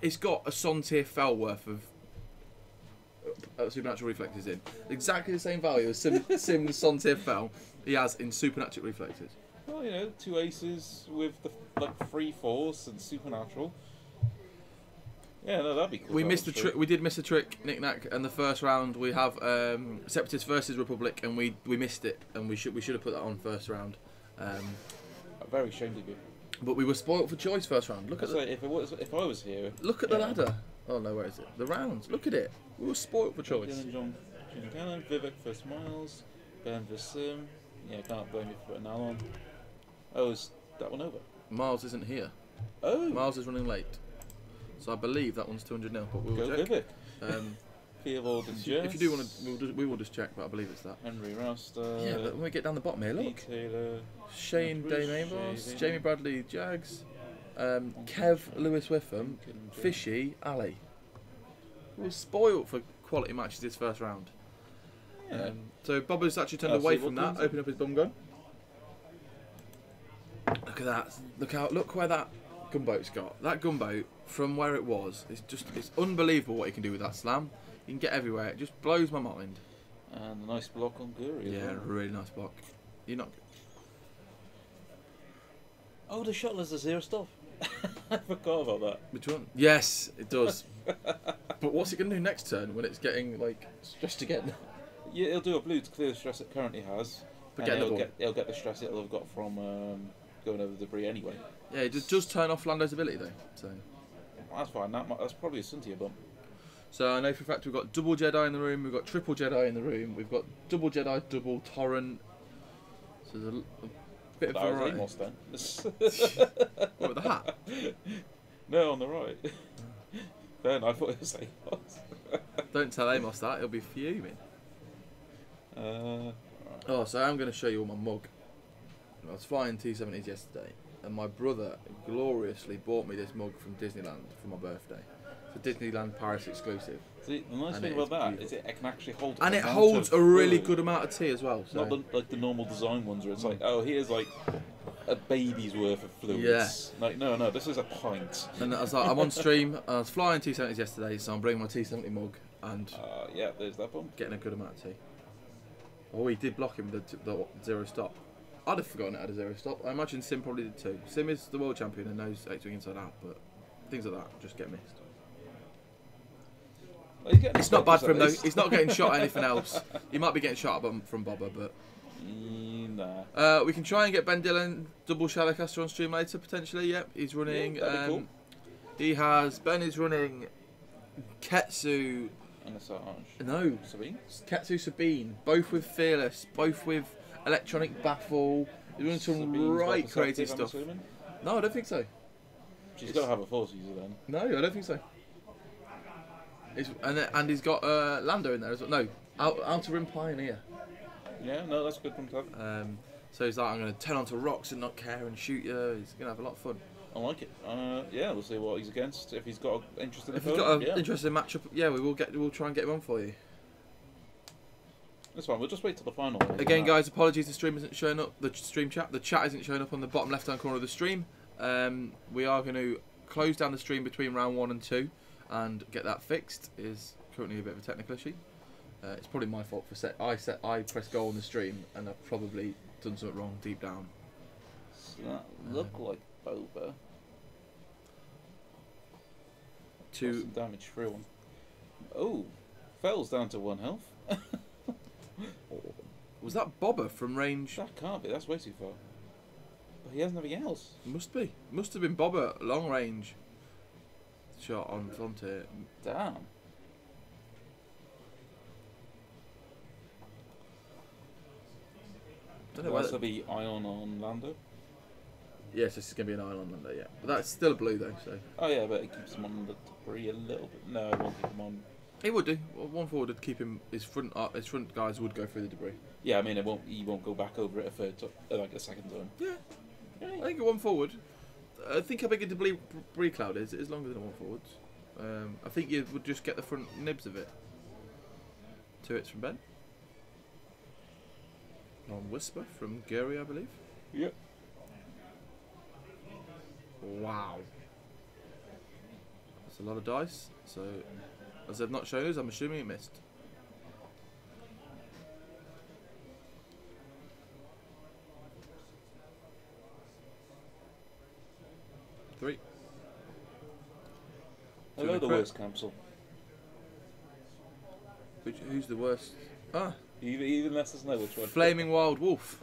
S1: It's got a Sontir Fell worth of supernatural reflexes in. Exactly the same value as Sim's Sontir Fell he has in supernatural reflexes.
S5: Well, 2 aces with the 3 4s and supernatural. Yeah, no, that'd be cool.
S1: We missed the trick. We did miss a trick, knick-knack, and the first round we have Separatist versus Republic, and we missed it, and we should have put that on first round.
S5: I'm very ashamed of you.
S1: But we were spoilt for choice first round. Look at
S5: if I was here.
S1: Look at the ladder. Oh no, where is it? The rounds. Look at it. We were spoilt for choice.
S5: Dylan John Cannon, Vivek first Miles, Ben for Sim. Yeah, can't blame you for putting that on. Oh, is that one over?
S1: Miles isn't here.
S5: Oh,
S1: Miles is running late. So I believe that one's 200 now, but we will
S5: go
S1: check.
S5: Vivek. Theobald and Jess.
S1: If you do want to, we will just check, but I believe it's that.
S5: Henry Rasta.
S1: Yeah, but when we get down the bottom here, look.
S5: Taylor.
S1: Shane
S5: Bruce
S1: Day-Mavos,
S5: Shaving.
S1: Jamie Bradley, Jags, Kev Lewis Witham, Fishy, Ali. We were spoilt for quality matches this first round.
S5: Yeah.
S1: So Bob has actually turned
S5: Oh,
S1: away
S5: so
S1: from
S5: what
S1: that,
S5: one's it?
S1: opened up his bum gun. Look at that. Look where that gunboat's got. That gunboat, from where it was, it's unbelievable what you can do with that slam. You can get everywhere. It just blows my mind.
S5: And a nice block on Guri.
S1: Yeah,
S5: as well.
S1: really nice block. You're not.
S5: Oh, the shuttlers are 0 stuff. I forgot about that.
S1: Which one? Yes, it does. But what's it going to do next turn when it's getting stressed again?
S5: Yeah, it'll do a blue to clear the stress it currently has.
S1: But
S5: And
S1: get the ball.
S5: it'll get the stress it'll have got from going over the debris anyway.
S1: Yeah, it does turn off Lando's ability though. So
S5: That's fine. That's probably a Cynthia bump.
S1: So I know for a fact we've got double Jedi in the room, we've got triple Jedi in the room, we've got double Jedi, double Torrent. So there's a bit of
S5: That was
S1: variety.
S5: Amos then.
S1: What, with the hat?
S5: No, on the right. Ben, I thought it was Amos.
S1: Don't tell Amos that, he'll be fuming. Oh, so I'm going to show you all my mug. I was flying T-70s yesterday, and my brother gloriously bought me this mug from Disneyland for my birthday. It's a Disneyland Paris exclusive.
S5: See, the nice
S1: And
S5: thing
S1: it
S5: about that
S1: is
S5: is it can actually hold.
S1: And it
S5: amount
S1: holds
S5: of
S1: a really
S5: food.
S1: good amount of tea as well. So.
S5: Not like the normal design ones where it's like, oh, here's like a baby's worth of fluids.
S1: Yeah.
S5: Like, no, this is a pint.
S1: And I was like, I'm on stream, I was flying T-70s yesterday, so I'm bringing my T-70 mug and
S5: Yeah, there's that bump.
S1: getting a good amount of tea. Oh, he did block him with the zero stop. I'd have forgotten it had a zero stop. I imagine Sim probably did too. Sim is the world champion and knows XWing inside out, but things like that just get missed.
S5: Well, he's getting
S1: It's not bad
S5: practice
S1: for him
S5: at
S1: though.
S5: least.
S1: He's not getting shot at anything else. He might be getting shot at from Bobber, but
S5: Nah.
S1: we can try and get Ben Dillon double Shadowcaster on stream later potentially. Yep, he's running.
S5: Yeah, that'd be cool.
S1: Ben is running Ketsu.
S5: And it's orange.
S1: No,
S5: Sabine?
S1: Ketsu Sabine, both with Fearless, both with Electronic Baffle. He's doing some
S5: Sabine's
S1: right
S5: got
S1: creative
S5: perceptive, I'm
S1: stuff.
S5: assuming?
S1: No, I don't think so.
S5: She's got to have a force user then.
S1: No, I don't think so. And he's got Lando in there as well. No, Outer Rim Pioneer.
S5: Yeah, no, that's a good one to have.
S1: So he's like, I'm going to turn onto rocks and not care and shoot you. He's going to have a lot of fun.
S5: I like it. Yeah, we'll see what he's against. If he's got an interest in
S1: If
S5: the
S1: you've got an
S5: yeah.
S1: interesting matchup, yeah, we'll try and get him on for you.
S5: That's fine. We'll just wait till the final.
S1: Again, guys, apologies the stream isn't showing up. The stream chat, the chat isn't showing up on the bottom left-hand corner of the stream. We are going to close down the stream between round 1 and 2 and get that fixed. It is currently a bit of a technical issue. It's probably my fault for I pressed go on the stream and I've probably done something wrong deep down.
S5: Does that look like Boba? Got some damage through him. Oh, Fell's down to 1 health.
S1: Was that Bobber from range?
S5: That can't be. That's way too far. But he has nothing else.
S1: Must be. Must have been Bobber long range shot on Frontier.
S5: Damn.
S1: Don't know
S5: Will
S1: whether.
S5: also be Ion on Lando.
S1: Yes, this is going to be an island Lando, yeah. But that's still a blue though, so.
S5: Oh yeah, but it keeps him on the debris a little bit. No, it won't keep him on.
S1: He would do. Well, 1 forward would keep him. His front guys would go through the debris.
S5: Yeah, I mean, it won't. He won't go back over it a third, like a second time.
S1: Yeah. I think at 1 forward. I think how big a debris cloud is. It is longer than a 1 forward. I think you would just get the front nibs of it. 2 hits from Ben. On Whisper from Gary, I believe.
S5: Yep.
S1: Wow. That's a lot of dice. So, as they've not shown us, I'm assuming it missed. Three.
S5: Hello, the
S1: crit.
S5: worst capsule.
S1: Who's the worst? Ah,
S5: Even lets us know which one.
S1: Flaming Wild Wolf.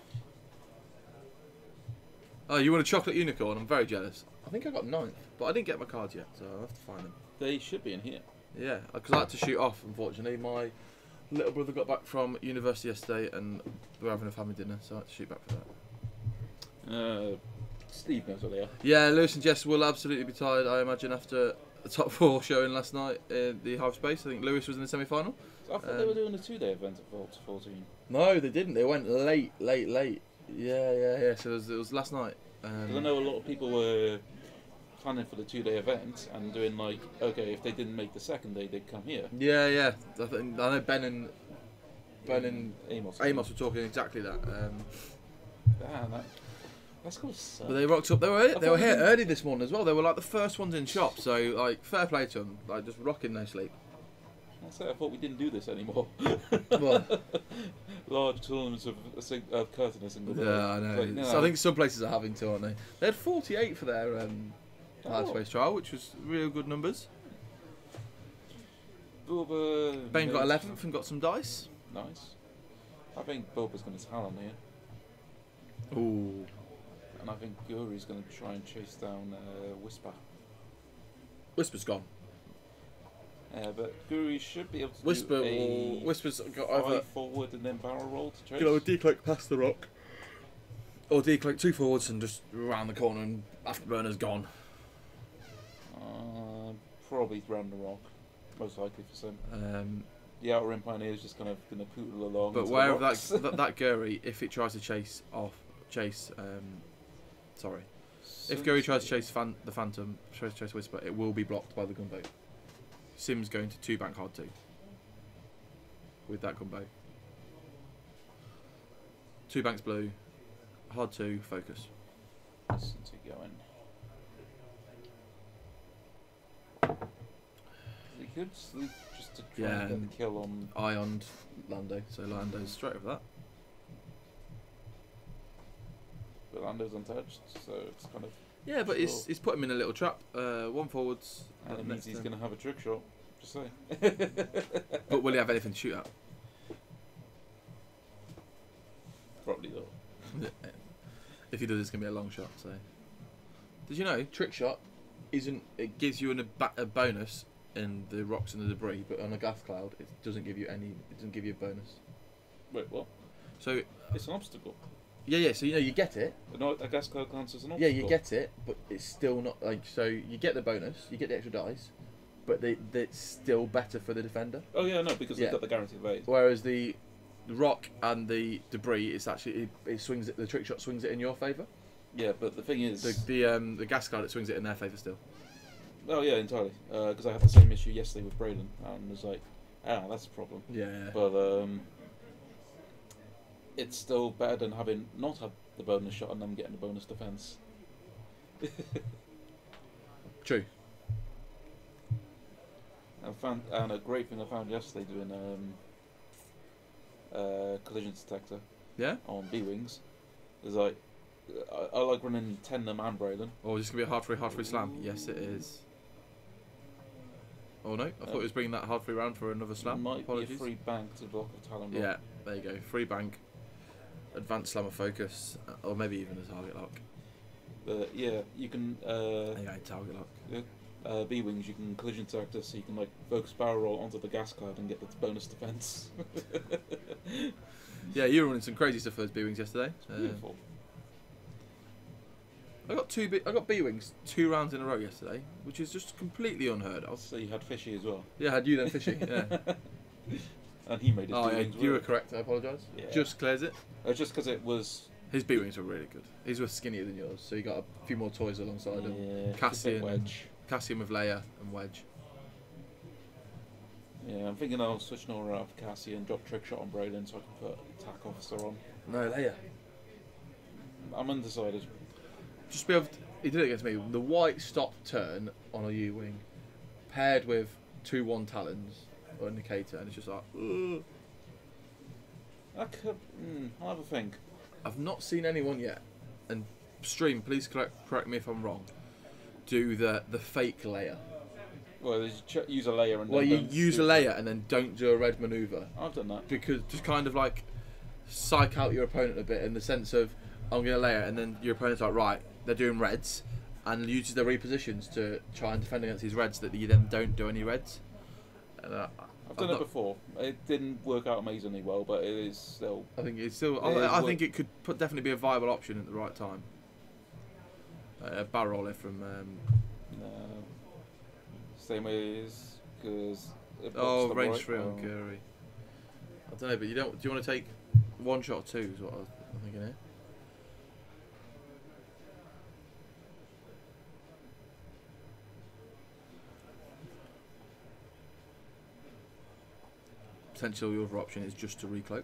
S1: Oh, you want a chocolate unicorn? I'm very jealous. I think I got 9th, but I didn't get my cards yet, so I'll have to find them.
S5: They should be in here.
S1: Yeah, because I had to shoot off, unfortunately. My little brother got back from university yesterday and we were having a family dinner, so I had to shoot back for that.
S5: Steve knows what they are.
S1: Yeah, Lewis and Jess will absolutely be tired, I imagine, after the top 4 showing last night in the half space. I think Lewis was in the semi-final.
S5: So I thought they were doing a 2-day event at Vault 14.
S1: No, they didn't. They went late. Yeah. So it was last night.
S5: Because I know a lot of people were planning for the 2-day event and doing like, okay, if they didn't make the second day, they'd come here.
S1: Yeah. I know Ben and
S5: Amos
S1: were talking exactly that.
S5: Damn, that's cool.
S1: But they rocked up. They were here early this morning as well. They were like the first ones in shop. So like, fair play to them. Like just rocking no sleep.
S5: I thought we didn't do this anymore.
S1: Well,
S5: Large tournaments of curtain and single day.
S1: yeah, I know.
S5: Like, no.
S1: So I think some places are having to, aren't they? They had 48 for their hard space trial, which was real good numbers.
S5: Boba.
S1: Ben got 11th and got some dice.
S5: Nice. I think Boba's going to talon here.
S1: Ooh.
S5: And I think Guri's going to try and chase down Whisper.
S1: Whisper's gone.
S5: But Guri should be able to
S1: Whisper
S5: do a
S1: Whisper's got
S5: five
S1: either
S5: forward and then barrel roll to chase.
S1: you know, decloak past the rock, or decloak 2 forwards and just round the corner and afterburner's gone.
S5: Probably round the rock, most likely for some. The outer rim pioneer is just kind of going to poodle along.
S1: But
S5: into
S1: wherever
S5: the rocks.
S1: that Guri, if it tries to if Guri tries to chase the Phantom, tries to chase Whisper, it will be blocked by the gunboat. Sim's going to 2 bank hard 2 with that gunboat. 2 banks blue, hard 2, focus.
S5: Listen to going. He could sleep just to try and get the kill on.
S1: Ioned Lando, so Lando's straight over that.
S5: But Lando's untouched, so it's kind of.
S1: Yeah, but he's put him in a little trap. 1 forwards.
S5: And it means he's going to have a trick shot. Just say.
S1: But will he have anything to shoot at?
S5: Probably not.
S1: If he does, it's going to be a long shot. So, did you know trick shot isn't? It gives you a bonus in the rocks and the debris, but on a gas cloud, it doesn't give you any. It doesn't give you a bonus.
S5: Wait, what?
S1: So
S5: it's an obstacle.
S1: Yeah. So you get it.
S5: No, a gas cloud counts as an
S1: Yeah,
S5: obstacle.
S1: you get it, but it's still not like. So you get the bonus, you get the extra dice, but it's still better for the defender.
S5: Oh yeah, no, because they've got the guaranteed evade.
S1: Whereas the rock and the debris, it's actually it swings it. The trick shot swings it in your favour.
S5: Yeah, but the thing is,
S1: the gas cloud, it swings it in their favour still.
S5: Oh yeah, entirely. Because I had the same issue yesterday with Braden, and was like, that's a problem.
S1: Yeah.
S5: But it's still better than having not had the bonus shot and then getting the bonus defense.
S1: True.
S5: And a great thing I found yesterday doing collision detector.
S1: Yeah.
S5: On B-wings is like I like running Tandem and Braden.
S1: Oh, is this gonna be a hard free slam? Yes, it is. Oh no, I thought it was bringing that hard free round for another slam.
S5: Might
S1: Apologies.
S5: be a free bank to block a Talon roll.
S1: Yeah, there you go. Free bank, advanced slam of focus, or maybe even a target lock.
S5: But yeah, you can.
S1: Yeah, target lock.
S5: B-wings, you can collision detector, so you can like focus barrel roll onto the gas cloud and get the bonus defense.
S1: Yeah, you were running some crazy stuff for those B-wings yesterday.
S5: Beautiful.
S1: I got B-wings 2 rounds in a row yesterday, which is just completely unheard of.
S5: So you had Fishy as well.
S1: Yeah, I had you then Fishy. Yeah.
S5: And he made his
S1: Oh, yeah,
S5: B-wings
S1: you were
S5: work.
S1: correct. I apologise.
S5: Yeah.
S1: Just clears it.
S5: Just because it was.
S1: His B-wings were really good. His were skinnier than yours, so you got a few more toys alongside him.
S5: Yeah,
S1: Cassian,
S5: wedge.
S1: Cassian with Leia and Wedge.
S5: Yeah, I'm thinking I'll switch over out of Cassie and drop trick shot on Braden so I can put attack officer on.
S1: No, Leia.
S5: I'm undecided.
S1: Just be able to, he did it against me. The white stop turn on a U-wing, paired with 2-1 talons or indicator, and it's just like. Ugh.
S5: I'll have a think.
S1: I've not seen anyone yet, and stream, please correct me if I'm wrong. Do the fake Leia.
S5: Well, use a layer and.
S1: Well,
S5: then
S1: you
S5: don't
S1: use
S5: do-
S1: a Leia and then don't do a red maneuver.
S5: I've done that.
S1: Because just kind of like psych out your opponent a bit in the sense of I'm going to Leia, and then your opponent's like, right, they're doing reds, and uses their repositions to try and defend against these reds that you then don't do any reds. And,
S5: I've done it before. It didn't work out amazingly well, but it is still.
S1: I think it's still.
S5: It is
S1: I think it could definitely be a viable option at the right time. A barrel roller from.
S5: Same way as because.
S1: Range 3 on Curry. I don't know, but you don't. Do you want to take 1 shot or 2? Is what I'm thinking here. Potentially, your other option is just to recloak,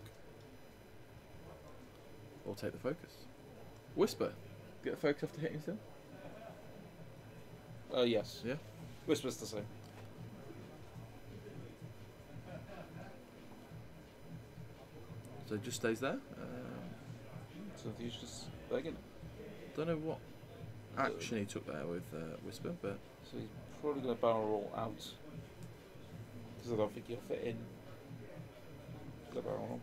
S1: or take the focus. Whisper, get the focus after hitting still.
S5: Yes.
S1: Yeah.
S5: Whisper's the same.
S1: So it just stays there.
S5: So he's just begging.
S1: Don't know what action he took there with Whisper, but
S5: So he's probably going to barrel roll out. Because I don't think he'll fit in. The barrel roll.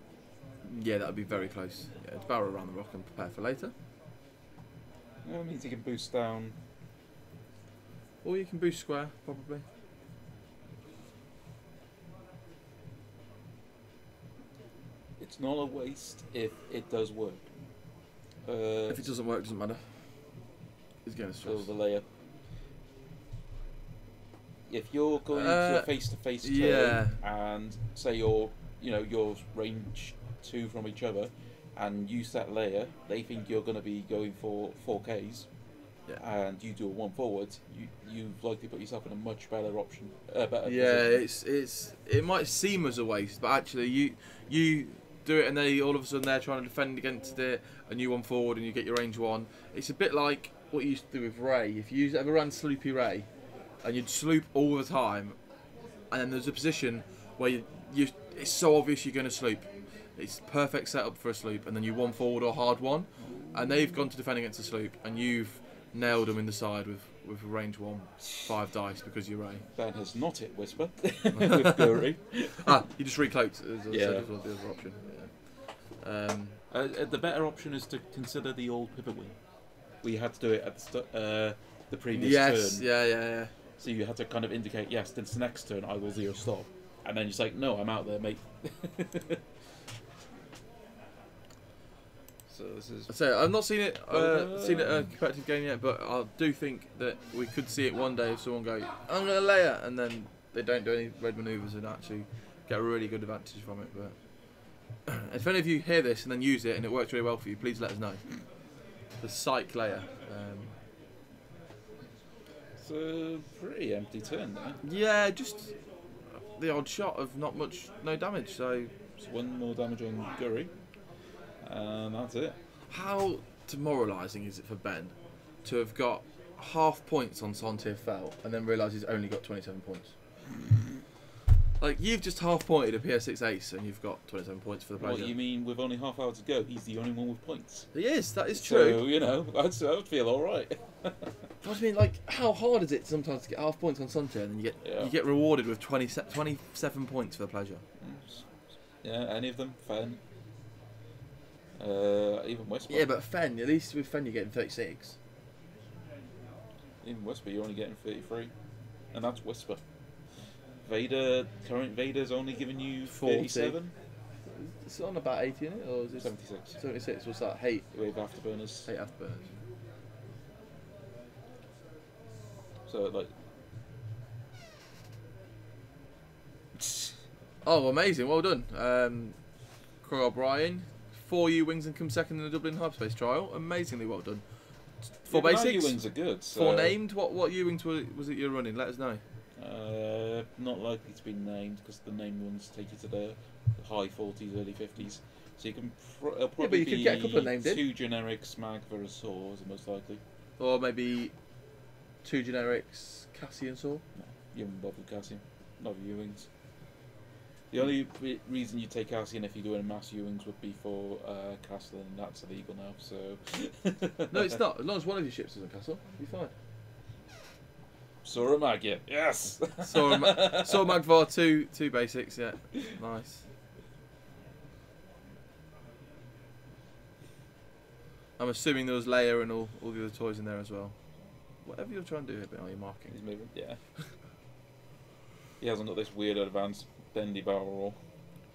S1: yeah, that would be very close. Yeah, to barrel around the rock and prepare for later.
S5: Well, it means he can boost down.
S1: Or you can boost square, probably.
S5: It's not a waste if it does work.
S1: If it doesn't work, it doesn't matter. He's getting
S5: So
S1: stressed.
S5: the layer. If you're going to a face-to-face turn,
S1: yeah.
S5: and say you're range 2 from each other, and you set layer, they think you're going to be going for 4Ks, and you do a 1 forward, you've likely put yourself in a much better option. Better position.
S1: It might seem as a waste, but actually you do it, and then all of a sudden they're trying to defend against it, and you 1 forward, and you get your range 1. It's a bit like what you used to do with Ray. If you ever ran Sloopy Ray, and you'd sloop all the time, and then there's a position where it's so obvious you're going to sloop. It's perfect setup for a sloop, and then you 1 forward or hard 1, and they've gone to defend against a sloop, and you've nailed them in the side with range 1, 5 dice because you're Ray.
S5: Ben has not hit Whisper with Guri.
S1: You just recloaked as
S5: Yeah.
S1: the other option. Yeah.
S5: The better option is to consider the old pivot wing. We had to do it at the previous
S1: Yes,
S5: turn.
S1: yeah.
S5: So you had to kind of indicate, yes, this next turn I will 0 stop. And then you're like, no, I'm out there, mate. So this is...
S1: So I've not seen it a competitive game yet, but I do think that we could see it one day if someone goes, I'm going to layer, and then they don't do any red manoeuvres and actually get a really good advantage from it. But if any of you hear this and then use it and it works really well for you, please let us know. The psych layer.
S5: It's a pretty empty turn there.
S1: Yeah, just the odd shot of no damage. So
S5: It's 1 more damage on Guri. And that's it.
S1: how demoralising is it for Ben to have got half points on Sontir Fell and then realise he's only got 27 points? Like, you've just half pointed a PS6 ace and you've got 27 points for the pleasure.
S5: What you mean with only half hour to go, he's the only one with points.
S1: He is, that is true.
S5: So, I would feel alright.
S1: I mean, like, how hard is it sometimes to get half points on Sontir and then you get rewarded with 27 points for the pleasure?
S5: Yeah, any of them, Fen. Even Whisper.
S1: Yeah, but Fen, at least with Fen you're getting 36.
S5: Even Whisper, you're only getting 33. And that's Whisper. Current Vader's only giving you
S1: 40.
S5: 37?
S1: It's on about 80, isn't it? Or is it
S5: 76.
S1: 76? What's that? Hate
S5: With afterburners.
S1: afterburners.
S5: So, like...
S1: Oh, amazing! Well done, Croy O'Brien. 4 U-wings and come second in the Dublin Hyperspace trial. Amazingly well done. 4 basics.
S5: U-wings are good. So
S1: 4 named. What U-wings was it you're running? Let us know.
S5: not likely to be named because the named ones take you to the high 40s, early 50s. So you can probably
S1: but you could get a couple of named in.
S5: 2 generics, Mag versus Saw is the most likely.
S1: Or maybe 2 generics, Cassian Saw.
S5: No, you haven't bothered with Cassian. Not with U-wings. The only reason you take Cassian if you're doing mass U-wings would be for Castle, and that's illegal now. So
S1: No, it's not. As long as one of your ships is on Castle, you're fine.
S5: Saw Mag, yeah. Yes.
S1: Saw Magvar 2 basics, yeah. Nice. I'm assuming there was Leia and all the other toys in there as well. Whatever you're trying to do here, Ben, are you marking?
S5: He's moving. Yeah. He hasn't got this weird advanced bendy barrel roll.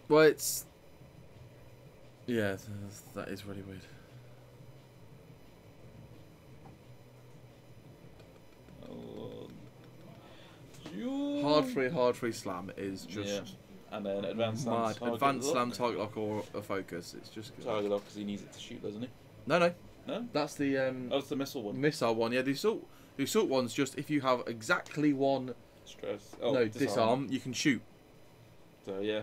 S1: Well, it's... Yeah, that is really weird. Hard free slam is just...
S5: Yeah. And then advanced slam
S1: mad.
S5: target
S1: Advanced
S5: lock.
S1: slam target lock or a focus. It's just good.
S5: Target lock because he needs it to shoot, doesn't he?
S1: No.
S5: No?
S1: That's the
S5: Oh, it's the missile one.
S1: missile one. Yeah, the assault one's just if you have exactly one...
S5: Stress. Oh,
S1: no, disarm, you can shoot.
S5: So yeah.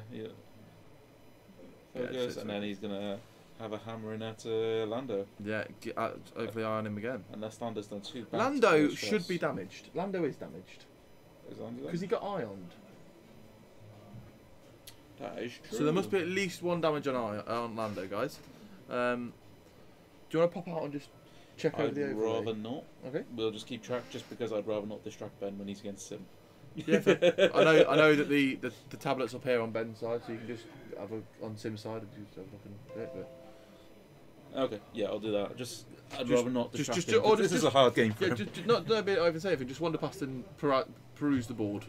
S5: Focus,
S1: so
S5: and then he's gonna have a hammer in at Lando.
S1: Yeah, hopefully iron him again.
S5: Unless Lando's done 2 bats
S1: Lando
S5: for
S1: should
S5: stress.
S1: be damaged. Lando is damaged.
S5: Is Lando
S1: Because he got ioned.
S5: That is true.
S1: So there must be at least 1 damage on Lando, guys. Do you want to pop out and just check over
S5: I'd
S1: the overlay?
S5: rather not.
S1: Okay.
S5: We'll just keep track, just because I'd rather not distract Ben when he's against Sim.
S1: Yeah, fair. I know that the tablet's up here on Ben's side, so you can just have a on Sim's side and just have a look and do it.
S5: Okay, yeah, I'll do that. I'd rather not distract
S1: just-
S5: him,
S1: or
S5: 'cause this
S1: just-
S5: is a hard game for
S1: Yeah,
S5: him.
S1: just not don't be over safe. Just wander past and peruse the board.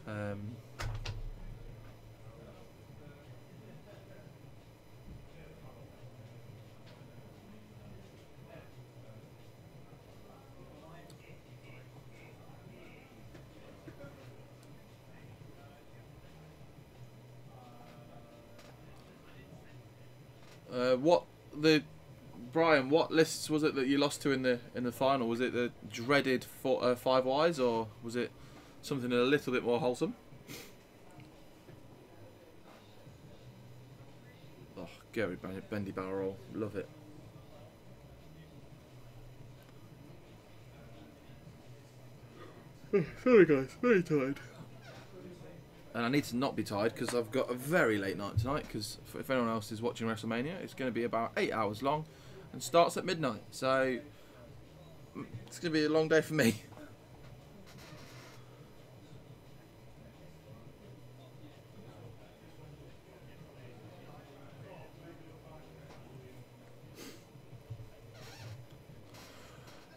S1: Um, Brian, what lists was it that you lost to in the final? Was it the dreaded 5 Ys, or was it something a little bit more wholesome? Oh, Gary Bendy Barrel, love it. Sorry guys, very tired. And I need to not be tired because I've got a very late night tonight, because if anyone else is watching WrestleMania, it's going to be about 8 hours long and starts at midnight. So it's going to be a long day for me.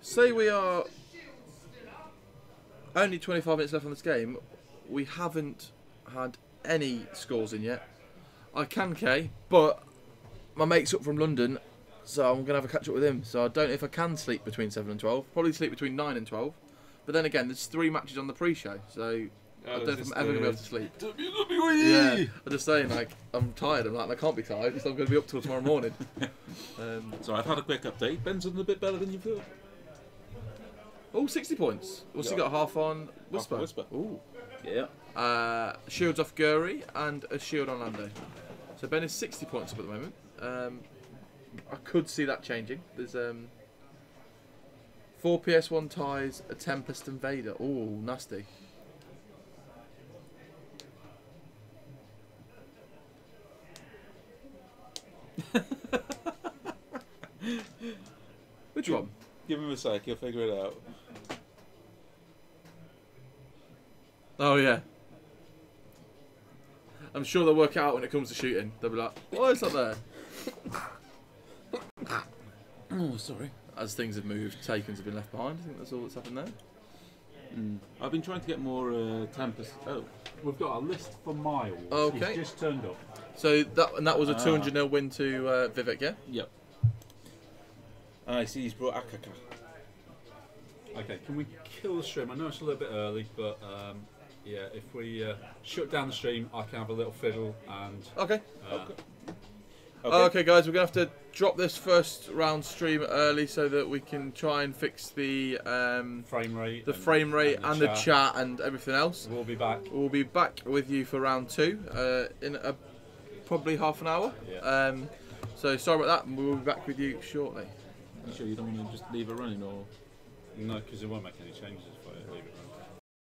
S1: Say we are only 25 minutes left on this game. We haven't had any scores in yet. I can K, but my mate's up from London, so I'm going to have a catch up with him. So I don't know if I can sleep between 7 and 12. Probably sleep between 9 and 12. But then again, there's 3 matches on the pre-show, so I don't know if I'm ever going to be able to sleep. Yeah, I'm just saying, like, I'm tired. I'm like, I can't be tired because I'm going to be up till tomorrow morning.
S5: So I've had a quick update. Ben's done a bit better than you thought.
S1: Oh, 60 points. What's he got? Half on Whisper.
S5: Whisper.
S1: Ooh.
S5: Yeah.
S1: Shields off Guri and a shield on Lando. So Ben is 60 points up at the moment. I could see that changing. There's 4 PS1 ties, a Tempest and Vader. Ooh, nasty. Which one?
S5: Give him a sec, he'll figure it out.
S1: Oh yeah. I'm sure they'll work it out when it comes to shooting. They'll be like, "Why is that there?"
S5: Oh, sorry.
S1: As things have moved, Takens have been left behind. I think that's all that's happened there.
S5: I've been trying to get more Tempest. Oh,
S3: We've got a list for Miles.
S1: Okay.
S3: He's just turned up.
S1: So that was a 200-0 win to Vivek, yeah?
S5: yep. I see he's brought Akaka.
S3: Okay, can we kill the stream? I know it's a little bit early, but yeah, if we shut down the stream, I can have a little fiddle and.
S1: Okay.
S5: Okay.
S1: Okay, guys, we're going to have to drop this first round stream early so that we can try and fix the
S3: frame rate.
S1: and the chat and everything else.
S3: We'll be back.
S1: We'll be back with you for round 2 in probably half an hour.
S3: Yeah.
S1: So sorry about that, and we'll be back with you shortly.
S5: You sure you don't want to just leave it running, or?
S3: No, because it won't make any changes if I leave it